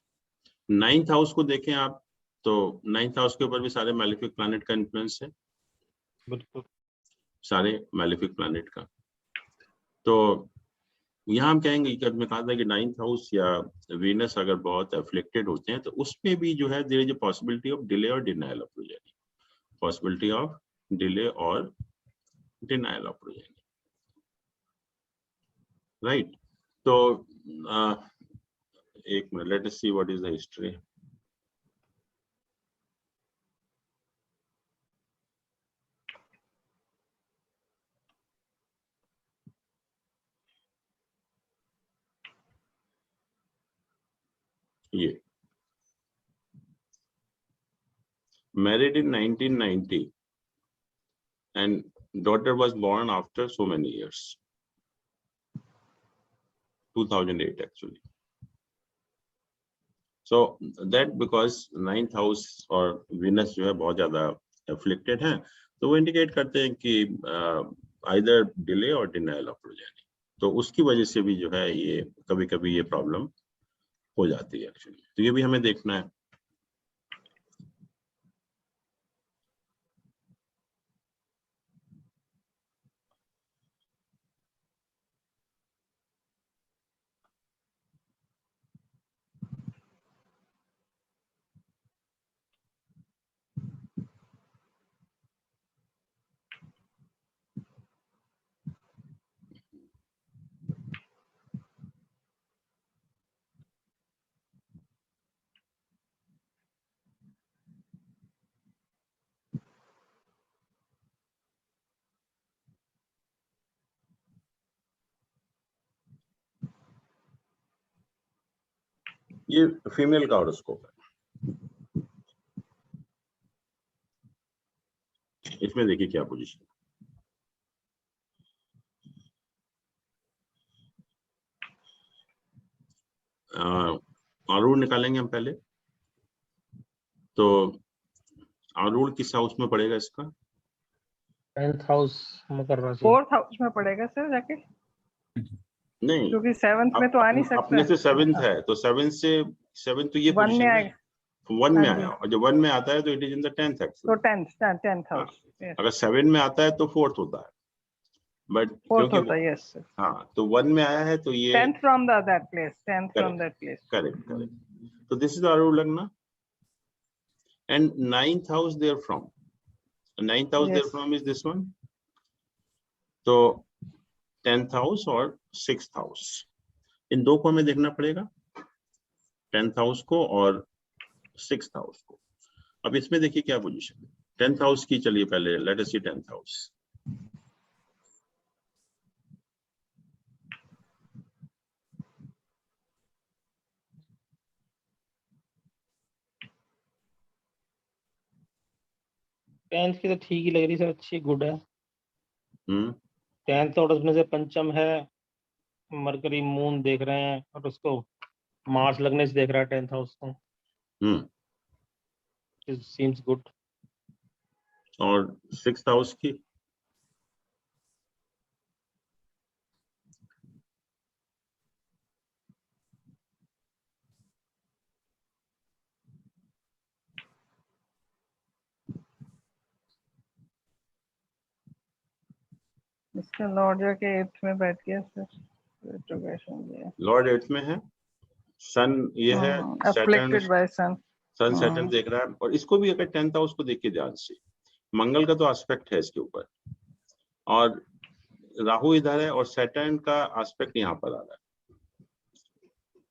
9th house को देखें आप, तो 9th हाउस के ऊपर भी सारे मैलेफिक प्लैनेट का इन्फ्लुएंस है, बिल्कुल। सारे मैलेफिक प्लैनेट का। तो यहाँ हम कहेंगे कि मैं कहा था कि 9th हाउस या वीनस अगर बहुत अफ्लिक्टेड होते हैं तो उसमें भी जो है there is a possibility of delay और denial of project, possibility of delay और डिनायल ऑफ प्रोजेक्ट, राइट। तो एक minute, let us see what is the history. ये married in 1990 and daughter was born after so many years, 2008 actually. So that because 9th house और Venus जो है बहुत ज्यादा afflicted है, तो वो इंडिकेट करते हैं कि either delay or denial of progeny। तो उसकी वजह से भी जो है ये कभी कभी ये प्रॉब्लम हो जाती है एक्चुअली। तो ये भी हमें देखना है। ये फीमेल का हॉरोस्कोप है, इसमें देखिए क्या पोजीशन। आरूढ़ निकालेंगे हम पहले। तो आरूढ़ किस हाउस में पड़ेगा इसका? 10th हाउस मकर राशि। 4th हाउस में पड़ेगा सर जाके, नहीं, क्योंकि 7th में तो आ नहीं सकता। अपने से 7th है, तो 7th से 7th तो ये 1 में आएगा। 1 में हाँ जी। आया, और जब 1 में आता है तो it is in the 10th तो एक्चुअली। 10th हाउस, अगर 7 में आता है तो 4th होता है, बट 4th होता है, यस सर। हाँ, तो 1 में आया है तो ये 10th from that place, 10th from that place। Correct correct. तो दिस इज आरूढ़ लग्न and 9th house there from, 9th house there Yes। From is this one. तो 10th हाउस और 6th हाउस, इन दो को हमें देखना पड़ेगा, 10th हाउस को और 6th हाउस को। अब इसमें देखिए क्या पोजीशन है 10th हाउस की। चलिए पहले लेट अस सी 10th हाउस। टेंथ की तो ठीक ही लग रही सर, अच्छी गुड है। 10th और उसमें से पंचम है, मरकरी मून देख रहे हैं और उसको मार्स लगने से देख रहा है 10th हाउस को। It seems good. और 6th हाउस की इसका लॉर्ड जाके 8th में बैठ गया सर, रेट्रोग्रेशन दिया। लॉर्ड 8th में है, सन ये है, सैटर्न, अफ्लिक्टेड बाय सन। सन सैटर्न देख रहा है। और इसको भी अगर 10th हाउस को देखिए ध्यान से, मंगल का तो एस्पेक्ट है इसके ऊपर, और राहु इधर है, और सैटर्न का एस्पेक्ट यहाँ पर आ रहा है,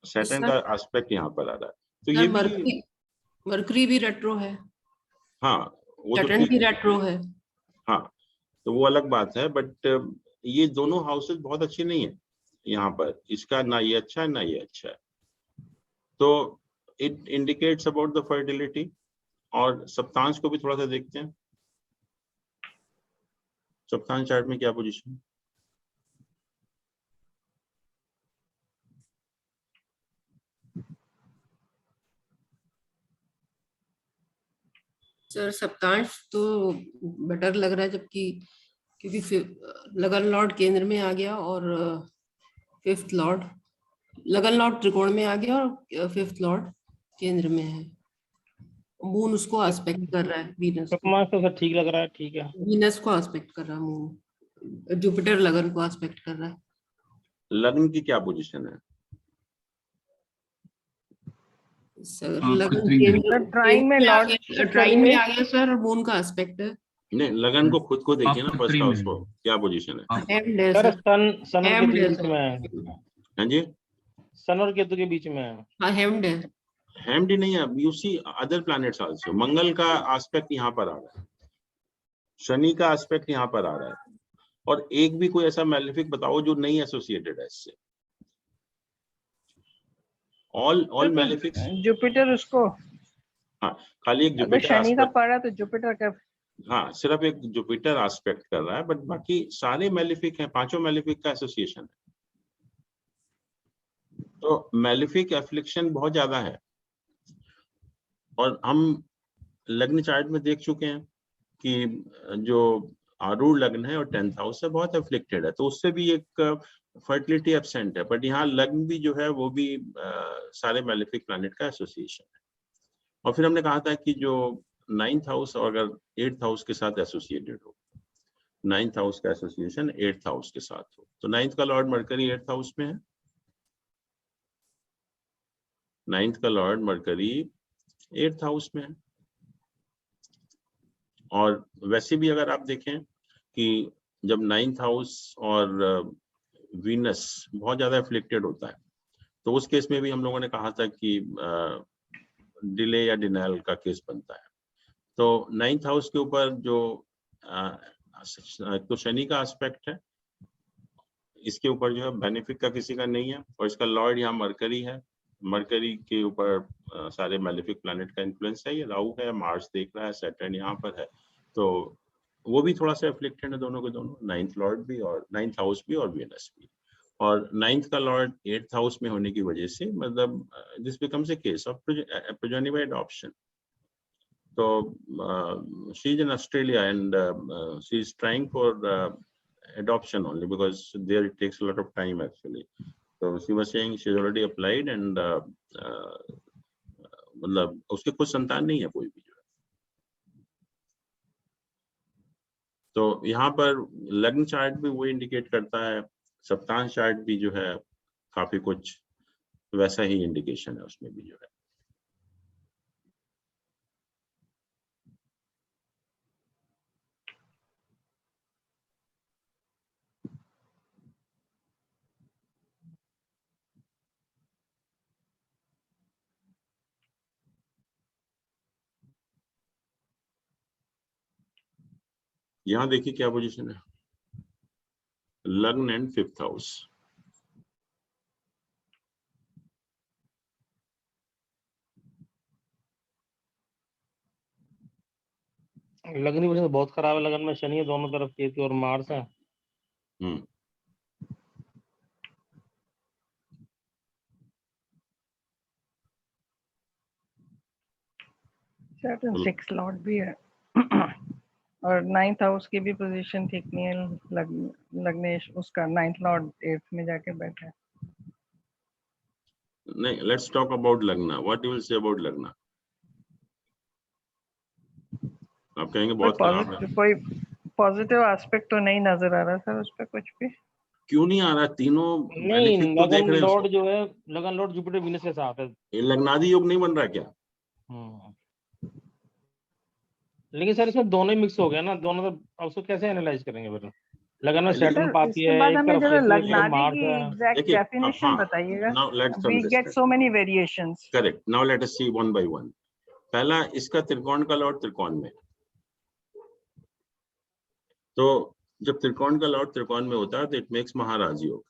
सैटर्न का एस्पेक्ट यहाँ पर आ रहा है। तो ये भी मरकरी भी रेट्रो है, हाँ वो तो सैटर्न ठीक भी है, रेट्रो है। हाँ तो वो अलग बात है, बट ये दोनों हाउसेस बहुत अच्छे नहीं है यहाँ पर, इसका ना ये अच्छा है ना ये अच्छा है, तो it indicates about the fertility. और सप्तांश को भी थोड़ा सा देखते हैं, सप्तांश चार्ट में क्या पोजीशन। सर सप्तांश तो बेटर लग रहा है, जबकि क्योंकि लगन लॉर्ड केंद्र में आ गया और फिफ्थ लॉर्ड, लगन लॉर्ड त्रिकोण में आ गया और फिफ्थ लॉर्ड केंद्र में है। मून उसको एस्पेक्ट कर रहा है, वीनस को, सप्तमांश तो सर ठीक लग रहा है, ठीक है। वीनस को एस्पेक्ट कर रहा है मून, जुपिटर लगन को एस्पेक्ट कर रहा है। लग्न की क्या पोजीशन है? सर हाँ, लगन कृत्रिम है। केंद्र ट्राइन में आ लॉर्ड गया, ट्राइन में आ गया सर, मून का एस्पेक्ट है। नहीं, लगन को खुद को देखिए ना, आप फर्स्ट कृत्रिम हाउस है। को, क्या पोजीशन है? हाँ, हैम्ड है सर सर, सन और हैम्ड केतु के है बीच में है, सर, हाँ जी, सन और केतु के बीच में है। हाँ हैम्ड है। हैम्ड नहीं है, you see other planets also, Mangal का एस्पेक्ट यहाँ पर आ रहा है, शनि का एस्पेक्ट यहाँ पर आ रहा है, और एक भी कोई ऐसा मैलेफिक बताओ जो नहीं एसोसिएटेड है इससे। ऑल मैलेफिक्स, जुपिटर उसको, हाँ खाली एक अगर जुपिटर शनि का एस्पेक्ट, पड़ा तो जुपिटर का हाँ सिर्फ एक जुपिटर एस्पेक्ट कर रहा है, बट बाकी सारे मैलेफिक हैं, पांचों मैलेफिक का एसोसिएशन है, तो मैलेफिक एफ्लिक्शन बहुत ज्यादा है। और हम लग्न चार्ट में देख चुके हैं कि जो आरूढ़ लग्न है और 10th हाउस है बहुत एफ्लिक्टेड है, तो उससे भी एक फर्टिलिटी एब्सेंट है, बट यहाँ लग्न भी जो है वो भी सारे मैलेफिक प्लैनेट का एसोसिएशन है। और फिर हमने कहा था कि जो 9th हाउस और अगर 8th हाउस के साथ एसोसिएटेड हो, 9th हाउस का एसोसिएशन 8th हाउस के साथ हो, तो 9th का लॉर्ड मरकरी 8th हाउस में है, 9th का लॉर्ड मरकरी 8th हाउस में है। और वैसे भी अगर आप देखें कि जब 9th हाउस और वीनस बहुत ज्यादा एफ्लिक्टेड होता है, तो उस केस में भी हम लोगों ने कहा था कि डिले या डिनायल का केस बनता है। तो 9th हाउस के ऊपर जो तो शनि का एस्पेक्ट है, इसके ऊपर जो है बेनिफिक का किसी का नहीं है, और इसका लॉर्ड यहाँ मरकरी है, मरकरी के ऊपर सारे मैलेफिक प्लैनेट का इन्फ्लुएंस है, ये राहु है, मार्स देख रहा है, सैटर्न यहाँ पर है, तो वो भी थोड़ा सा एफ्लिक्टेड है, दोनों के दोनों, 9th लॉर्ड भी और 9th हाउस भी और वीनस भी। और 9th का लॉर्ड 8th हाउस में होने की वजह से मतलब this becomes a case of progeny by adoption. तो she is in Australia and she is trying for adoption only because there it takes a lot of time actually. So she was saying she's already applied and मतलब उसके कुछ संतान नहीं है कोई भी जो है। तो यहाँ पर लग्न चार्ट भी वो इंडिकेट करता है, सप्तांश चार्ट भी जो है काफी कुछ वैसा ही इंडिकेशन है उसमें भी जो है। यहाँ देखिए क्या पोजीशन है, लग्न एंड 5th हाउस। लगन की वजह से बहुत खराब है, लगन में शनि है, दोनों तरफ केतु और मार्स है। सैटर्न 6 लॉर्ड भी है और 9th हाउस की भी पोजीशन ठीक नहीं है, लग्नेश उसका 9th लॉर्ड 8th में जाके बैठा है। नहीं, लेट्स टॉक अबाउट लग्ना, what you will say about लग्ना? आप कहेंगे बहुत खराब है, कोई पॉजिटिव एस्पेक्ट तो नहीं नजर आ रहा सर उस पर कुछ भी। क्यों नहीं आ रहा? तीनों नहीं, बेनिफिट तो देख लगन रहे हैं लॉर्ड उसको। जो है, लगन लॉर्ड जुपिटर वीनस के साथ है। ये लग्नादि योग नहीं बन रहा क्या? लेकिन सर इसमें दोनों ही मिक्स हो गया ना, दोनों तो अब उसको कैसे एनालाइज करेंगे फिर? लगन में लेकिन सैटर्न पाती इसके है, बाद एक हमें तरफ जरा केतु, एक तरफ लग्नादि मार्स की है। एग्जैक्ट देखिए, डेफिनेशन हाँ, बताइएगा। now let's We get understand. so many variations. Correct. Now let us see one by one. पहला इसका त्रिकोण का लॉर्ड त्रिकोण में, तो जब त्रिकोण का लॉर्ड त्रिकोण में होता है तो इट मेक्स महाराजयोग,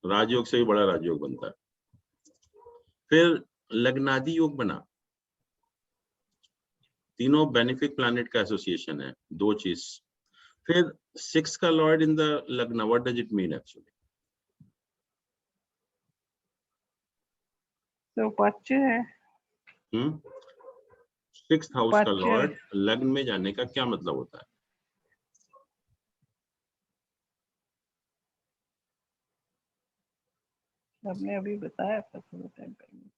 राजयोग से भी बड़ा राजयोग बनता है। फिर लग्नादि योग बना, तीनों बेनिफिक प्लैनेट का एसोसिएशन है, दो चीज। फिर 6 का लॉर्ड इन द लग्न, what does it mean actually? तो पच्च है। 6th हाउस का पच्च लॉर्ड लग्न में जाने का क्या मतलब होता है? आपने अभी बताया था थोड़ा टाइम पहले।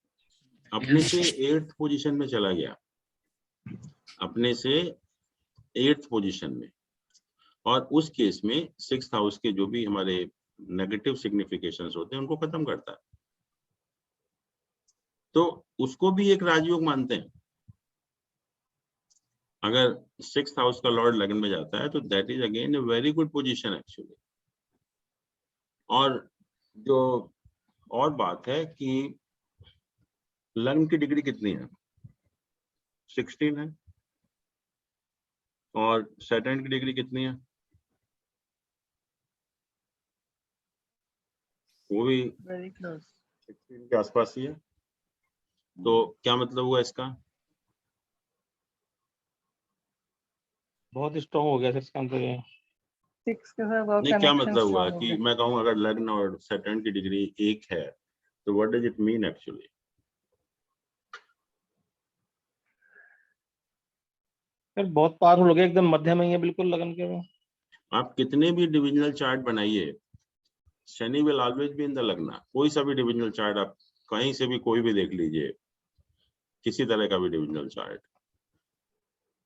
अपने से 8th पोजीशन में चला गया, अपने से 8th पोजीशन में, और उस केस में 6th हाउस के जो भी हमारे नेगेटिव सिग्निफिकेशंस होते हैं उनको खत्म करता है, तो उसको भी एक राजयोग मानते हैं। अगर 6th हाउस का लॉर्ड लग्न में जाता है तो that is again a very good position actually. और जो और बात है कि लग्न की डिग्री कितनी है? 16 है, और सैटर्न की डिग्री कितनी है? वो भी वेरी क्लोज। 16 के आसपास ही है। तो क्या मतलब हुआ इसका? बहुत स्ट्रॉन्ग हो गया सर इसका मतलब ये। 6 के साथ और नहीं, क्या कनेक्शन मतलब हुआ स्ट्रांग हो कि गया। मैं कहूँ अगर लग्न और सैटर्न की डिग्री एक है तो what does it mean actually? Sir बहुत पावरफुल हो गया, एकदम मध्य में ही है बिल्कुल लगन के में। आप कितने भी डिविजनल चार्ट बनाइए, Shani will always be in the लग्न। कोई सा भी डिविजनल चार्ट आप कहीं से भी कोई भी देख लीजिए, किसी तरह का भी डिविजनल चार्ट,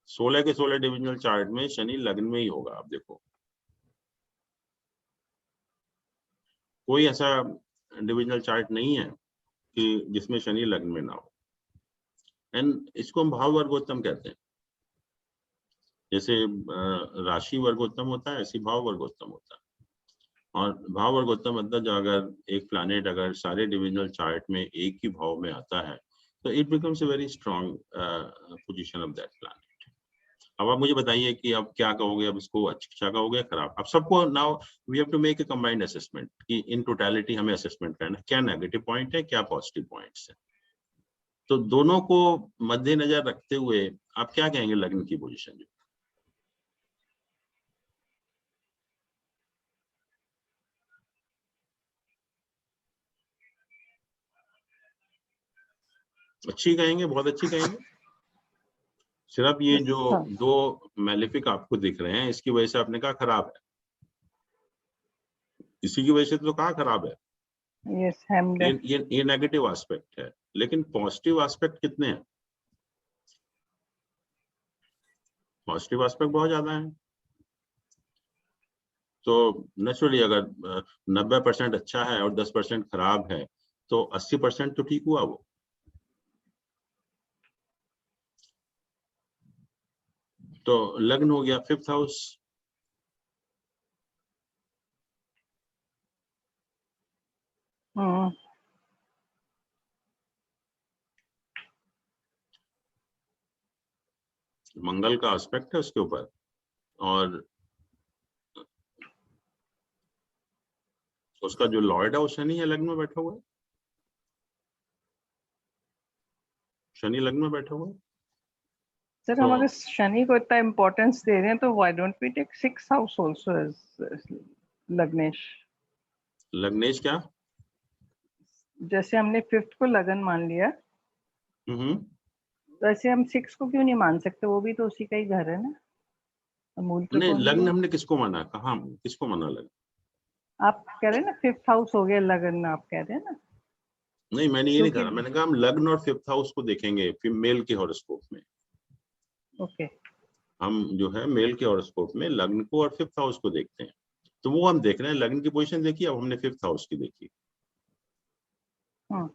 16 के 16 डिविजनल चार्ट में शनि लग्न में ही होगा। आप देखो कोई ऐसा डिविजनल चार्ट नहीं है कि जिसमें शनि लग्न में ना हो। एंड इसको हम भाव वर्गोत्तम कहते हैं। जैसे राशि वर्गोत्तम होता है, ऐसी भाव वर्गोत्तम होता है। और भाव वर्गोत्तम मतलब जो अगर एक प्लैनेट अगर सारे डिविजनल चार्ट में एक ही भाव में आता है तो it becomes a very strong position of that planet. अब आप मुझे बताइए कि अब क्या कहोगे, अब इसको अच्छा कहोगे खराब? अब सबको now we have to make a combined assessment कि इन टोटलिटी हमें असेसमेंट करना है, क्या नेगेटिव पॉइंट है, क्या पॉजिटिव पॉइंट्स है। तो दोनों को मद्देनजर रखते हुए आप क्या कहेंगे लग्न की पोजीशन? अच्छी कहेंगे, बहुत अच्छी कहेंगे? सिर्फ ये जो हाँ। दो मैलिफिक आपको दिख रहे हैं इसकी वजह से आपने कहा खराब है, इसी की वजह से तो कहा खराब है। यस हैम्ड। ये नेगेटिव एस्पेक्ट है, लेकिन पॉजिटिव एस्पेक्ट कितने हैं? पॉजिटिव एस्पेक्ट बहुत ज्यादा है। तो नेचुरली अगर 90% अच्छा है और 10% खराब है तो 80% तो ठीक हुआ वो। तो लग्न हो गया 5th हाउस, मंगल का एस्पेक्ट है उसके ऊपर, और उसका जो लॉर्ड है वो शनि है, लग्न में बैठा हुआ है, शनि लग्न में बैठा हुआ है। सर हम अगर शनि को इतना इम्पोर्टेंस दे रहे हैं तो why don't we take 6th house also as lagnesh? लग्नेश क्या? जैसे हमने 5th को लगन मान लिया, हम्म, वैसे हम 6 को क्यों नहीं मान सकते? वो भी तो उसी का ही घर है ना, मूल नहीं, त्रिकोण भी लग्न है। हमने किसको माना, कहाँ किसको माना लग्न? आप कह रहे हैं ना 5th हाउस हो गया लगन, आप कह रहे हैं ना। नहीं, मैंने ये नहीं क्योंकि कहा, मैंने कहा हम लग्न और 5th हाउस को देखेंगे फिर मेल के हॉरोस्कोप में। ओके। हम जो है मेल के हॉरोस्कोप में लग्न को और 5th हाउस को देखते हैं, तो वो हम देख रहे हैं। लग्न की पोजीशन देखी, अब हमने 5th हाउस की देखी।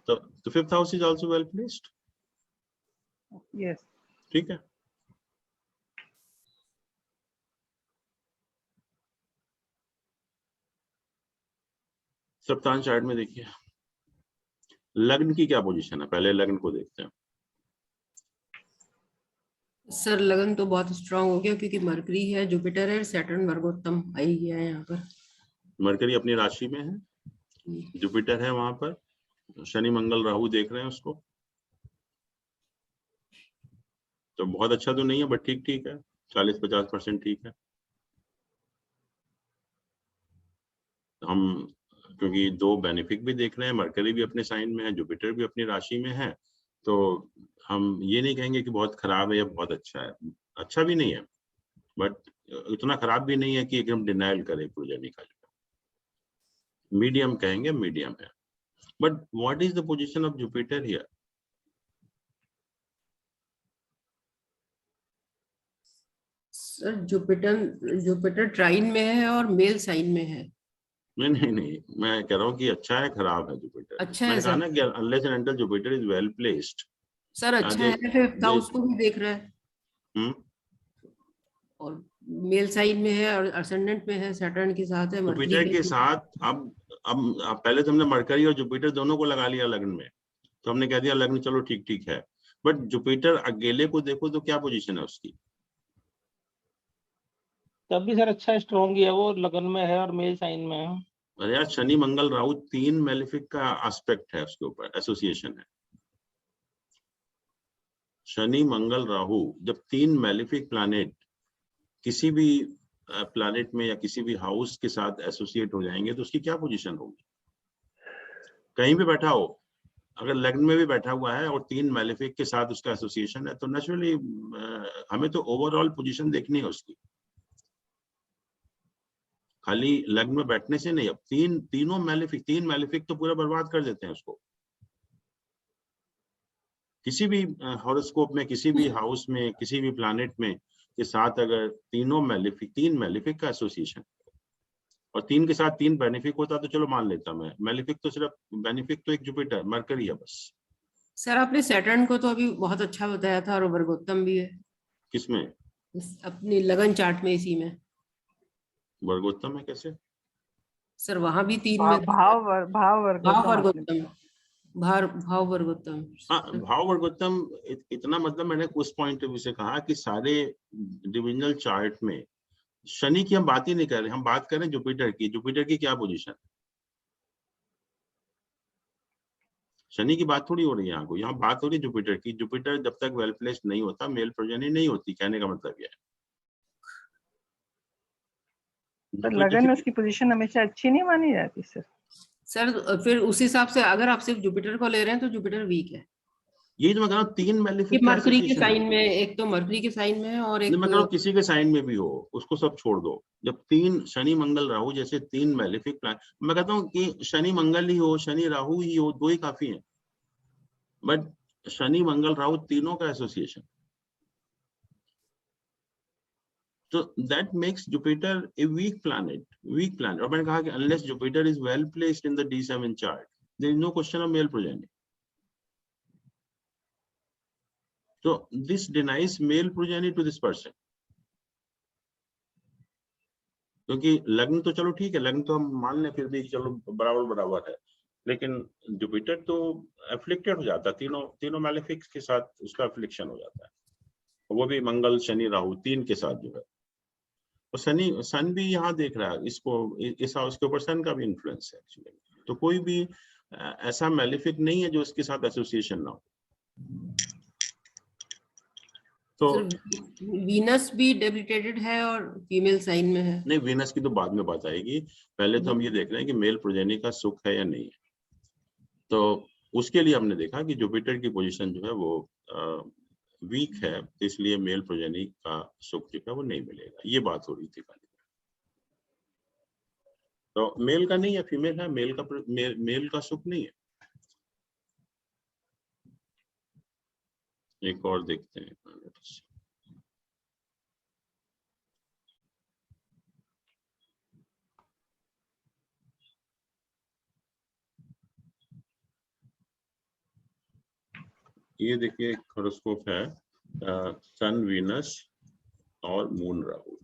तो 5th house is also well placed. Yes. ठीक है। सप्ताह चार्ट में देखिए लग्न की क्या पोजीशन है, पहले लग्न को देखते हैं। सर लगन तो बहुत स्ट्रांग हो गया क्योंकि मरकरी है, जुपिटर है, सैटर्न वर्गोत्तम आ ही गया है यहाँ पर। मरकरी अपनी राशि में है, जुपिटर है वहां पर, शनि मंगल राहु देख रहे हैं उसको, तो बहुत अच्छा तो नहीं है बट ठीक ठीक है, 40-50% ठीक है। हम क्योंकि दो बेनिफिक भी देख रहे हैं, मरकरी भी अपने साइन में है, जुपिटर भी अपनी राशि में है, तो हम ये नहीं कहेंगे कि बहुत खराब है या बहुत अच्छा है। अच्छा भी नहीं है बट इतना खराब भी नहीं है कि एकदम डिनाइल करे प्रोजेनी का, जो मीडियम कहेंगे, मीडियम है। But what is the position of Jupiter here? Sir Jupiter Jupiter trine में है और मेल साइन में है। नहीं नहीं नहीं, मैं कह रहा हूँ कि अच्छा है खराब है जुपिटर? अच्छा है मैंने कहा सर। ना कि unless and until Jupiter is well placed. Sir अच्छा है, फिफ्थ हाउस को भी देख रहा है हम्म, और मेल साइन में है और असेंडेंट में है, सैटर्न के साथ है, मरकरी जुपिटर के के साथ अब पहले तो हमने मरकरी और जुपिटर दोनों को लगा लिया लग्न में, तो हमने कह दिया लग्न चलो ठीक ठीक है, बट जुपिटर अकेले को देखो तो क्या पोजीशन है उसकी? तब भी सर अच्छा स्ट्रॉन्ग ही है, वो लगन में है और मेल साइन में है। अरे यार, शनि मंगल राहु 3 मेलिफिक का एस्पेक्ट है उसके ऊपर, एसोसिएशन है। शनि मंगल राहु जब 3 मेलिफिक प्लैनेट किसी भी प्लैनेट में या किसी भी हाउस के साथ एसोसिएट हो जाएंगे तो उसकी क्या पोजीशन होगी? कहीं भी बैठा हो, अगर लग्न में भी बैठा हुआ है और 3 मेलिफिक के साथ उसका एसोसिएशन है, तो नेचुरली हमें तो ओवरऑल पोजीशन देखनी है उसकी, खाली लग्न में बैठने से नहीं। अब तीन मेलिफिक तो पूरा बर्बाद कर देते हैं उसको। किसी भी हॉरोस्कोप में, किसी भी हाउस में, किसी भी प्लैनेट में के साथ अगर 3 मेलिफिक का एसोसिएशन और 3 के साथ 3 बेनिफिक होता तो चलो मान लेता मैं, मेलिफिक तो सिर्फ बेनिफिक तो एक जुपिटर मरकरी है बस। सर आपने सैटर्न को तो अभी बहुत अच्छा बताया था और वर्गोत्तम भी है किसमें? अपनी लगन चार्ट में, इसी में। वर्गोत्तम है कैसे? सर वहां भी 3 में था। भाव भाव वर्गोत्तम आपने वर्गोत्तम, भाव वर्गोत्तम। हाँ, भाव वर्गोत्तम इतना मतलब मैंने उस पॉइंट ऑफ व्यू से कहा कि सारे डिविजनल चार्ट में शनि की हम बात ही नहीं कर रहे, हम बात कर रहे हैं जुपिटर की। जुपिटर की क्या पोजीशन? शनि की बात थोड़ी हो रही है यहाँ को, यहाँ बात हो रही है जुपिटर की। जुपिटर जब तक वेल प्लेस्ड नहीं होता मेल प्रोजेनी नहीं होती, कहने का मतलब यह है। तो जुपिटर लगन में से उसकी पोजीशन हमेशा अच्छी नहीं मानी जाती सर। सर फिर उस हिसाब से अगर आप सिर्फ जुपिटर को ले रहे हैं तो जुपिटर वीक है। यही तो मैं कह रहा हूँ, 3 ये मेलिफिक का मरकरी के एसोसिएशन है। साइन में, एक तो मरकरी के साइन में है और नहीं, एक मैं कह रहा हूँ किसी के साइन में भी हो, उसको सब छोड़ दो। जब 3 शनि मंगल राहु जैसे 3 मेलिफिक प्लान, मैं कहता हूँ कि शनि मंगल ही हो, शनि राहु ही हो, 2 ही काफी हैं, बट शनि मंगल राहु तीनों का एसोसिएशन, तो that makes Jupiter a weak planet. और मैंने कहा कि unless Jupiter is well placed in the D7 chart, there is no question of male progeny. So this denies male progeny to this person, क्योंकि लग्न तो चलो ठीक है, लग्न तो हम मान लें फिर भी चलो बराबर बराबर है, लेकिन जुपिटर तो एफ्लिक्टेड हो जाता है, तीनों मैलेफिक्स के साथ उसका एफ्लिक्शन हो जाता है, वो भी मंगल शनि राहु 3 के साथ जो है। और सन भी यहाँ देख रहा है इसको, इस हाउस के ऊपर सन का भी इन्फ्लुएंस है एक्चुअली। तो कोई भी ऐसा मैलिफिक नहीं है जो इसके साथ एसोसिएशन ना हो। तो सर वीनस भी डेबिलिटेटेड है और फीमेल साइन में है। नहीं, वीनस की तो बाद में बात आएगी, पहले तो हम ये देख रहे हैं कि मेल प्रोजेनी का सुख है या नहीं है। तो उसके लिए हमने देखा कि जुपिटर की पोजीशन जो है वो वीक है, इसलिए मेल प्रोजेनी का सुख जो है वो नहीं मिलेगा, ये बात हो रही थी खाली। तो मेल का नहीं है, फीमेल है, मेल का सुख नहीं है। एक और देखते हैं। ये देखिए एक हॉरोस्कोप है, सन वीनस और मून राहु।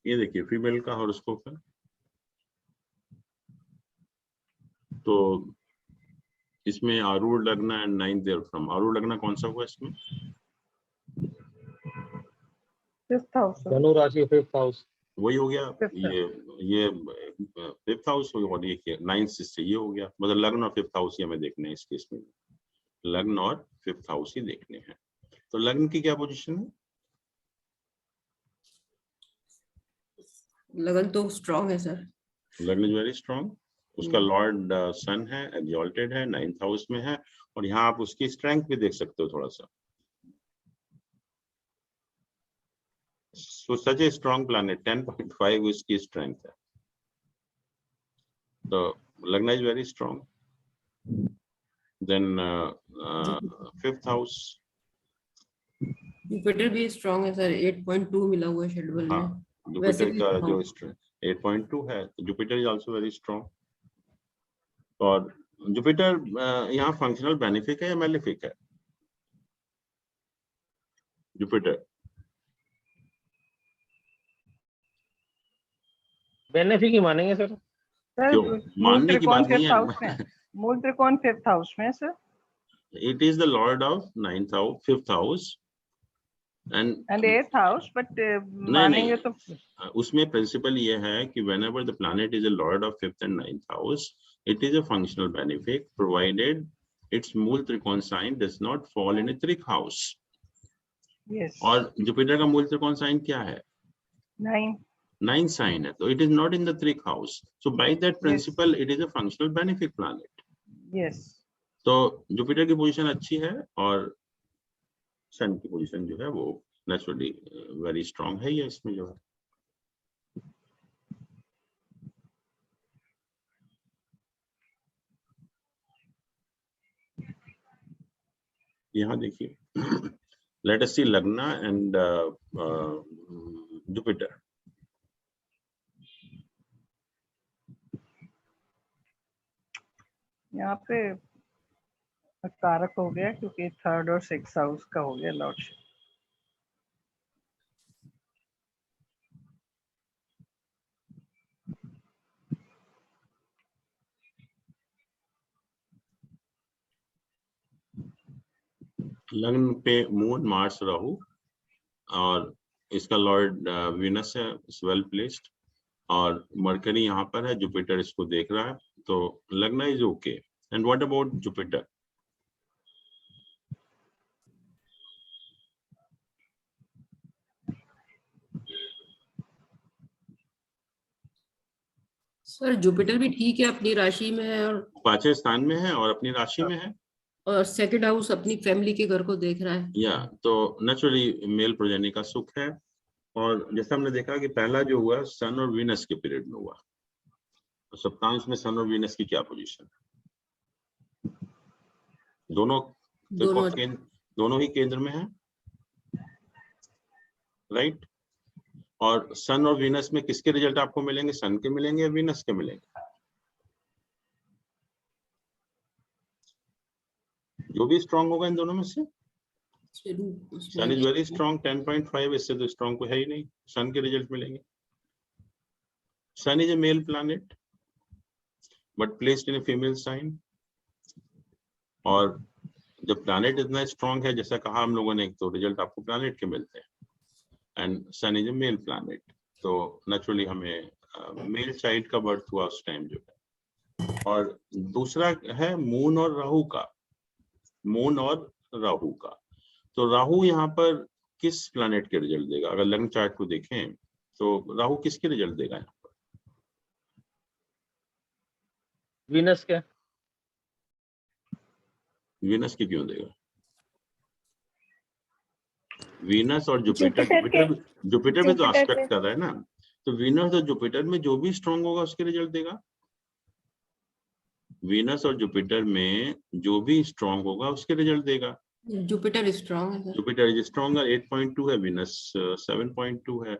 ये देखिए फीमेल का हॉरोस्कोप है। तो इसमें आरूढ़ लग्न एंड 9th देयर फ्रॉम। आरूढ़ लग्न कौन सा हुआ इसमें? 5th हाउस धनु राशि 5th हाउस। वही हो गया। Fifth ये 5th हाउस और ये 9th से ये हो गया। मतलब लग्न और 5th हाउस ही हमें देखने हैं इस केस में। लग्न और 5th हाउस ही देखने हैं। तो लग्न की क्या पोजीशन है? लगन तो स्ट्रांग है सर। लग्न इज वेरी स्ट्रांग। उसका लॉर्ड सन है, एग्जॉल्टेड है, 9th हाउस में है। और यहाँ आप उसकी स्ट्रेंथ भी देख सकते हो थोड़ा सा। So such a strong planet, 10.5 उसकी स्ट्रेंथ है। तो लग्न is very strong. Then 5th house. Jupiter भी स्ट्रांग है सर, 8.2 मिला हुआ है शेड्यूल हाँ, में। वैसे जुपिटर भी का हाँ, जो स्ट्रेंथ 8.2 है। Jupiter is also very strong. और जुपिटर यहाँ फंक्शनल बेनिफिक है या मैलेफिक है? जुपिटर बेनिफिक ही मानेंगे सर। सर, क्यों? मूल मानने की त्रिकोण बात नहीं 5th हाउस में है। है। मूल त्रिकोण 5th हाउस में है sir. It is the lord of 9th house, 5th house and and 8th house, but नहीं मानेंगे तो उसमें प्रिंसिपल ये है कि whenever the planet is a lord of 5th and 9th house, it is a functional benefic provided its मूल त्रिकोण sign does not fall in a त्रिक house. यस और जुपिटर का मूल त्रिकोण साइन क्या है? 9 9th sign है, तो it is not in the त्रिक house. So by that principle, it is a functional benefic planet. Yes. तो जुपिटर की पोजीशन अच्छी है और सन की पोजीशन जो है वो नेचुरली वेरी स्ट्रांग है। ये इसमें जो है यहाँ देखिए लेट अस सी लग्न एंड जुपिटर। यहाँ पे कारक हो गया क्योंकि 3rd और 6th हाउस का हो गया लॉर्डशिप। लग्न पे मून मार्स राहु और इसका लॉर्ड वीनस है, वेल प्लेस्ड। और मरकरी यहाँ पर है, जुपिटर इसको देख रहा है। तो लग्न is okay. And what about Jupiter? Sir Jupiter भी ठीक है, अपनी राशि में है। और 5वें स्थान में है और अपनी राशि में है। सेकंड हाउस अपनी फैमिली के घर को देख रहा है। या तो नेचुरली मेल प्रोजेनी का सुख है। और जैसा हमने देखा कि पहला जो हुआ सन और वीनस के पीरियड में हुआ। तो सप्तांश में सन और वीनस की क्या पोजीशन है? दोनों दोनों दोनों ही केंद्र में है, राइट। और सन और वीनस में किसके रिजल्ट आपको मिलेंगे? सन के मिलेंगे या वीनस के मिलेंगे? जो भी स्ट्रांग होगा इन दोनों में से। सन इज वेरी स्ट्रांग 10.5, इससे तो स्ट्रांग कोई है ही नहीं। सन के रिजल्ट मिलेंगे। Sun is a male planet but placed in a female sign. और जब प्लैनेट इतना स्ट्रांग है, जैसा कहा हम लोगों ने, तो रिजल्ट आपको प्लैनेट के मिलते हैं। And sun is a male planet, तो नेचुरली हमें मेल साइड का बर्थ हुआ उस टाइम जो है। और दूसरा है मून और राहु का। मून और राहु का, तो राहु यहाँ पर किस प्लैनेट के रिजल्ट देगा? अगर लग्न चार्ट को देखें तो राहु किसके रिजल्ट देगा यहाँ पर? वीनस के। वीनस के क्यों देगा? वीनस और जुपिटर जुपिटर में तो एस्पेक्ट कर रहा है ना। तो वीनस और जुपिटर में जो भी स्ट्रांग होगा उसके रिजल्ट देगा। वीनस और जुपिटर में जो भी स्ट्रांग होगा उसके रिजल्ट देगा। जुपिटर स्ट्रांग है सर। जुपिटर इज स्ट्रॉन्गर 8.2 है, वीनस 7.2 है।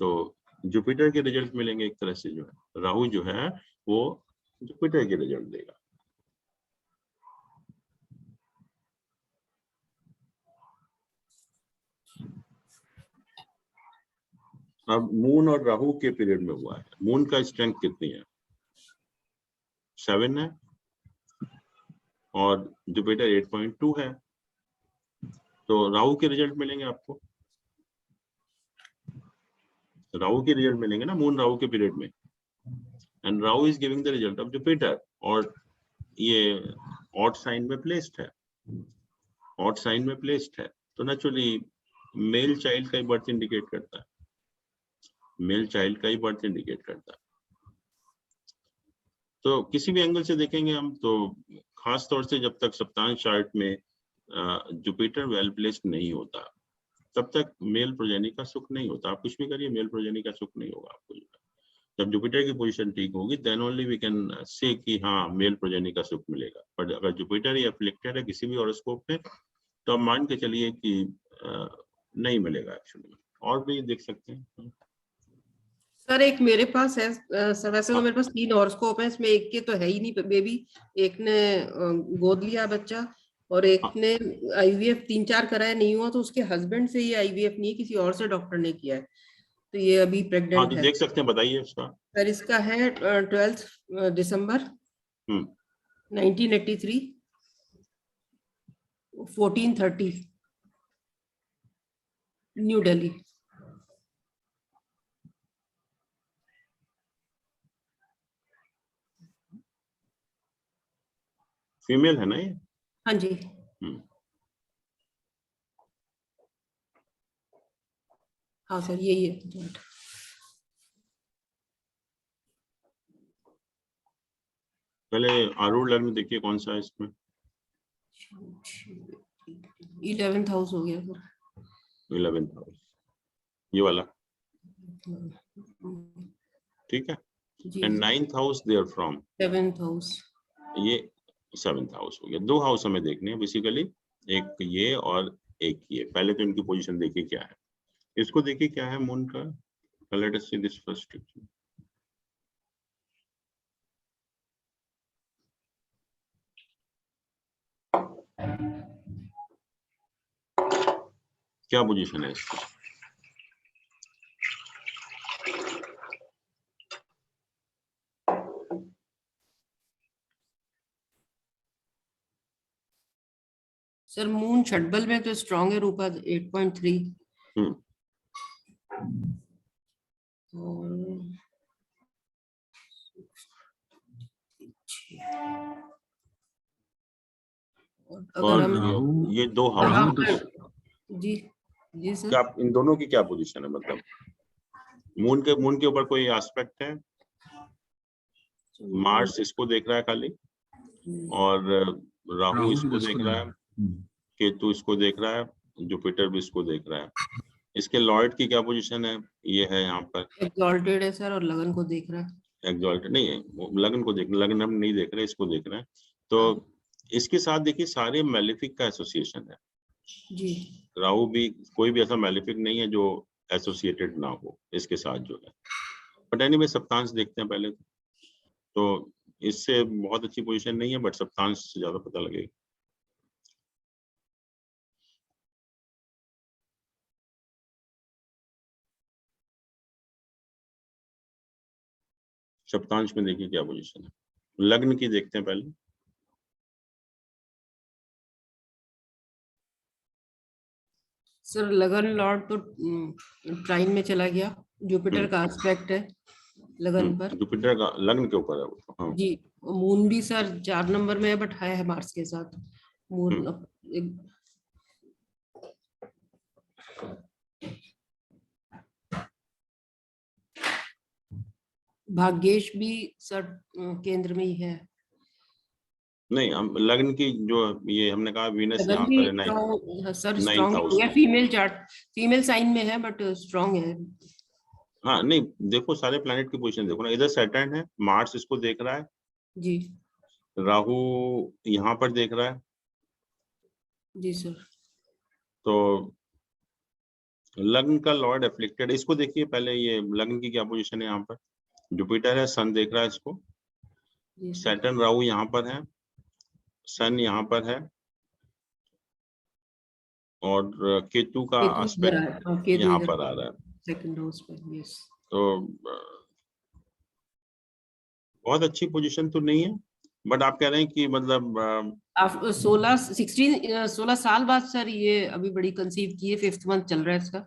तो जुपिटर के रिजल्ट मिलेंगे एक तरह से। जो है राहु जो है वो जुपिटर के रिजल्ट देगा। अब मून और राहु के पीरियड में हुआ है। मून का स्ट्रेंथ कितनी है? 7 है और जुपिटर 8.2 है। तो राहु के रिजल्ट मिलेंगे आपको, राहु के रिजल्ट मिलेंगे ना मून राहु के पीरियड में। And Rahu is giving the result of Jupiter, और ये ऑड साइन में प्लेस्ड है, ऑड साइन में प्लेस्ड है। तो नेचुरली मेल चाइल्ड का ही बर्थ इंडिकेट करता है, मेल चाइल्ड का ही बर्थ इंडिकेट करता है। तो किसी भी एंगल से देखेंगे हम तो, खास तौर से जब तक सप्तांश चार्ट में जुपिटर वेल प्लेस्ड नहीं होता, तब तक मेल प्रोजेनी का सुख नहीं होता। आप कुछ भी करिए, मेल प्रोजेनी का सुख नहीं होगा आपको। जब जुपिटर की पोजीशन ठीक होगी, then only we can say कि हाँ मेल प्रोजेनी का सुख मिलेगा। पर अगर जुपिटर ही अफ्लिक्टेड है किसी भी हॉरोस्कोप में, तो आप मान के चलिए कि नहीं मिलेगा एक्चुअली। और भी देख सकते हैं सर। एक मेरे पास है सर, वैसे तो मेरे पास 3 हॉरोस्कोप है, इसमें एक के तो है ही नहीं बेबी, एक ने गोद लिया बच्चा, और एक ने आईवीएफ 3-4 कराया, नहीं हुआ, तो उसके हस्बैंड से ये आईवीएफ नहीं, किसी और से डॉक्टर ने किया है, तो ये अभी हाँ, प्रेग्नेंट तो है। देख सकते हैं, बताइए उसका। सर इसका है 12 दिसंबर 1983, 14:30 न्यू दिल्ली। फीमेल है ना ये? हाँ जी। हाँ सर यही है। पहले आरूढ़ लग्न देखिए कौन सा है इसमें। 11th हाउस हो गया सर। 11th हाउस, ये वाला, ठीक है। जी। And 9th house there from 7th house, ये 7th हाउस हो गया। 2 हाउस हमें देखने हैं बेसिकली, एक ये और एक ये। पहले तो इनकी पोजीशन देखिए क्या है, इसको देखिए क्या है मून का। Late us see this first. क्या पोजीशन है इसकी? सर मून षटबल में तो स्ट्रांग है, रूपा 8.3, और अगर हम राहु ये 2 हाउस हाँ, है। जी जी सर। क्या इन दोनों की क्या पोजीशन है? मतलब मून के ऊपर कोई एस्पेक्ट है? मार्स इसको देख रहा है खाली, और राहु इसको देख रहा है, केतु इसको देख रहा है, जुपिटर भी इसको देख रहा है। इसके लॉर्ड की क्या पोजीशन है? ये है यहाँ पर एक्सॉल्टेड है सर, और लगन को देख रहा है। एक्सॉल्टेड नहीं है, लगन को देख, लगन हम नहीं देख रहे, इसको देख रहे हैं। तो इसके साथ देखिए सारे मैलिफिक का एसोसिएशन है जी। राहु भी, कोई भी ऐसा मैलिफिक नहीं है जो एसोसिएटेड ना हो इसके साथ जो है। बट एनीवे सप्तांश देखते हैं पहले तो इससे बहुत अच्छी पोजीशन नहीं है, बट सप्तांश से ज्यादा पता लगेगा। सप्तांश में देखिए क्या पोजीशन है। लग्न की देखते हैं पहले। सर लगन लॉर्ड तो ट्राइन में चला गया, जुपिटर का एस्पेक्ट है लगन पर। जुपिटर का लग्न के ऊपर है वो। हाँ। जी। मून भी सर 4 नंबर में है, बट है मार्स के साथ मून। भाग्येश भी सर केंद्र में ही है। नहीं, हम लग्न की जो ये हमने कहा वीनस यहाँ पर है, सर 9th स्ट्रॉन्ग हाउस है, में। फीमेल चार्ट, फीमेल साइन में है, बट स्ट्रॉन्ग है। हाँ नहीं, देखो सारे प्लैनेट की पोजीशन देखो ना, इधर सैटर्न है, मार्स इसको देख रहा है जी। राहु यहाँ पर देख रहा है। जी सर। तो लग्न का लॉर्ड एफ्लिक्टेड, इसको देखिए पहले, ये लग्न की क्या पोजीशन है यहाँ पर। जुपिटर है, सन देख रहा है इसको, सैटर्न राहु यहाँ पर है, सन यहाँ पर है, और केतु का एस्पेक्ट यहाँ पर आ रहा है। सेकंड हाउस पर, यस। तो बहुत अच्छी पोजीशन तो नहीं है, बट आप कह रहे हैं कि मतलब आप 16 साल बाद सर ये अभी बड़ी कंसीव की है, 5th मंथ चल रहा है इसका।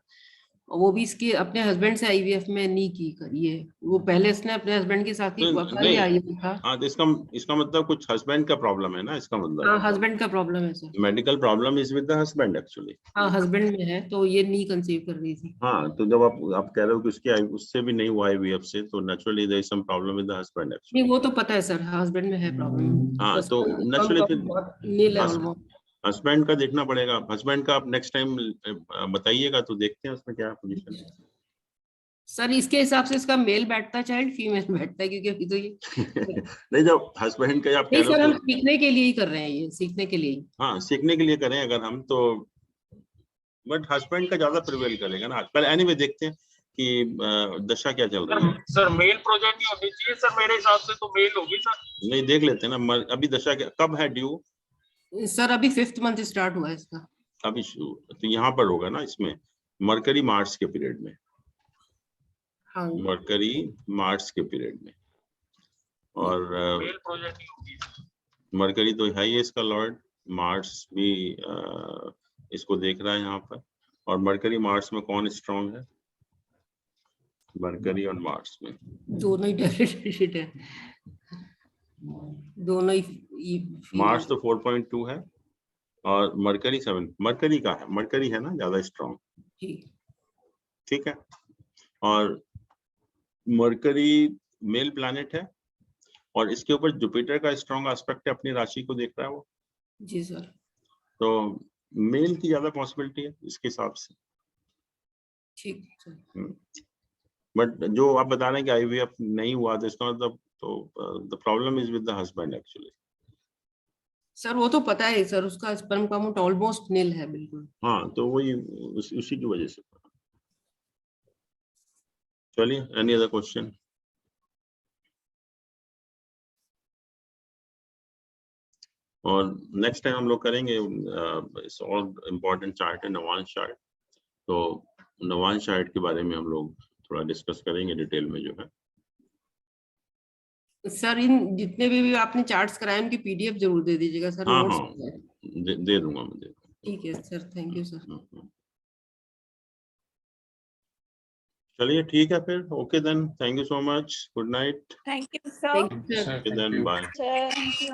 और वो भी इसके अपने हस्बैंड से आईवीएफ में नहीं की करी है, वो पहले इसने अपने हस्बैंड के साथ ही हुआ था, ये नहीं, आईवीएफ था। हाँ तो इसका मतलब कुछ हस्बैंड का प्रॉब्लम है ना, इसका हाँ, मतलब हस्बैंड का प्रॉब्लम है sir. Medical problem is with the husband actually. हाँ, हस्बैंड में है, तो ये नहीं कंसीव कर रही थी। हाँ, तो जब आप कह रहे हो कि उससे भी नहीं हुआ आईवीएफ से, तो naturally there is some problem with the husband actually. नहीं, वो तो पता है सर, हस्बैंड में है प्रॉब्लम। हाँ, तो नेचुरली फिर नील है ऑलमोस्ट। हस्बैंड का देखना पड़ेगा। हस्बैंड का आप नेक्स्ट टाइम बताइएगा तो देखते हैं उसमें क्या पोजीशन है। सर इसके हिसाब से इसका मेल बैठता है, चाइल्ड फीमेल बैठता है, क्योंकि अभी तो ये नहीं, जब हस्बैंड का आप कह नहीं रहे सर, हो हम सीखने के लिए ही कर रहे हैं, ये सीखने के लिए ही। हाँ, सीखने के लिए करें अगर हम तो, बट हस्बैंड का ज्यादा प्रिवेल करेगा ना। पहले एनीवे देखते हैं कि दशा क्या चल रही है। सर मेल प्रोजेक्ट नहीं होनी चाहिए सर, मेरे हिसाब से तो मेल होगी सर। नहीं, देख लेते हैं ना, अभी दशा कब है ड्यू? सर अभी 5th मंथ स्टार्ट हुआ है इसका। अभी तो यहाँ पर होगा ना, इसमें मरकरी मार्च के पीरियड में, हाँ, मरकरी मार्च के पीरियड में। और मेल प्रोजेक्ट नहीं होगी। मरकरी तो है ही इसका लॉर्ड, मार्स भी इसको देख रहा है यहाँ पर। और मरकरी मार्स में कौन स्ट्रांग है? मरकरी और मार्स में दोनों ही डेफिनेट है, दोनों ही मार्स तो 4.2 है और मरकरी 7। मरकरी का है, मरकरी है ना ज्यादा स्ट्रांग, ठीक। ठीक है। और मरकरी मेल प्लैनेट है और इसके ऊपर जुपिटर का स्ट्रांग एस्पेक्ट है, अपनी राशि को देख रहा है वो, जी सर। तो मेल की ज्यादा पॉसिबिलिटी है इसके हिसाब से। ठीक सर। बट जो आप बता रहे हैं कि आईवीएफ नहीं हुआ, तो इसका मतलब तो the problem is with the husband actually. Sir वो तो पता है सर, उसका स्पर्म काउंट ऑलमोस्ट नील है बिल्कुल। हाँ, तो वही उसी की वजह से। चलिए, एनी अदर क्वेश्चन? और नेक्स्ट टाइम हम लोग करेंगे इट्स ऑल इम्पोर्टेंट चार्ट है, नवांश चार्ट। तो नवांश चार्ट के बारे में हम लोग थोड़ा डिस्कस करेंगे डिटेल में जो है। सर इन जितने भी आपने चार्ट्स कराए उनकी पीडीएफ जरूर दे दीजिएगा सर, हाँ नोट्स। हाँ, दे दूंगा मैं, दे दूंगा। ठीक है सर, थैंक यू सर। चलिए ठीक है फिर, okay then, thank you so much, good night. Thank you, sir. Thank you sir. Sir okay thank then, you. Bye. Thank you.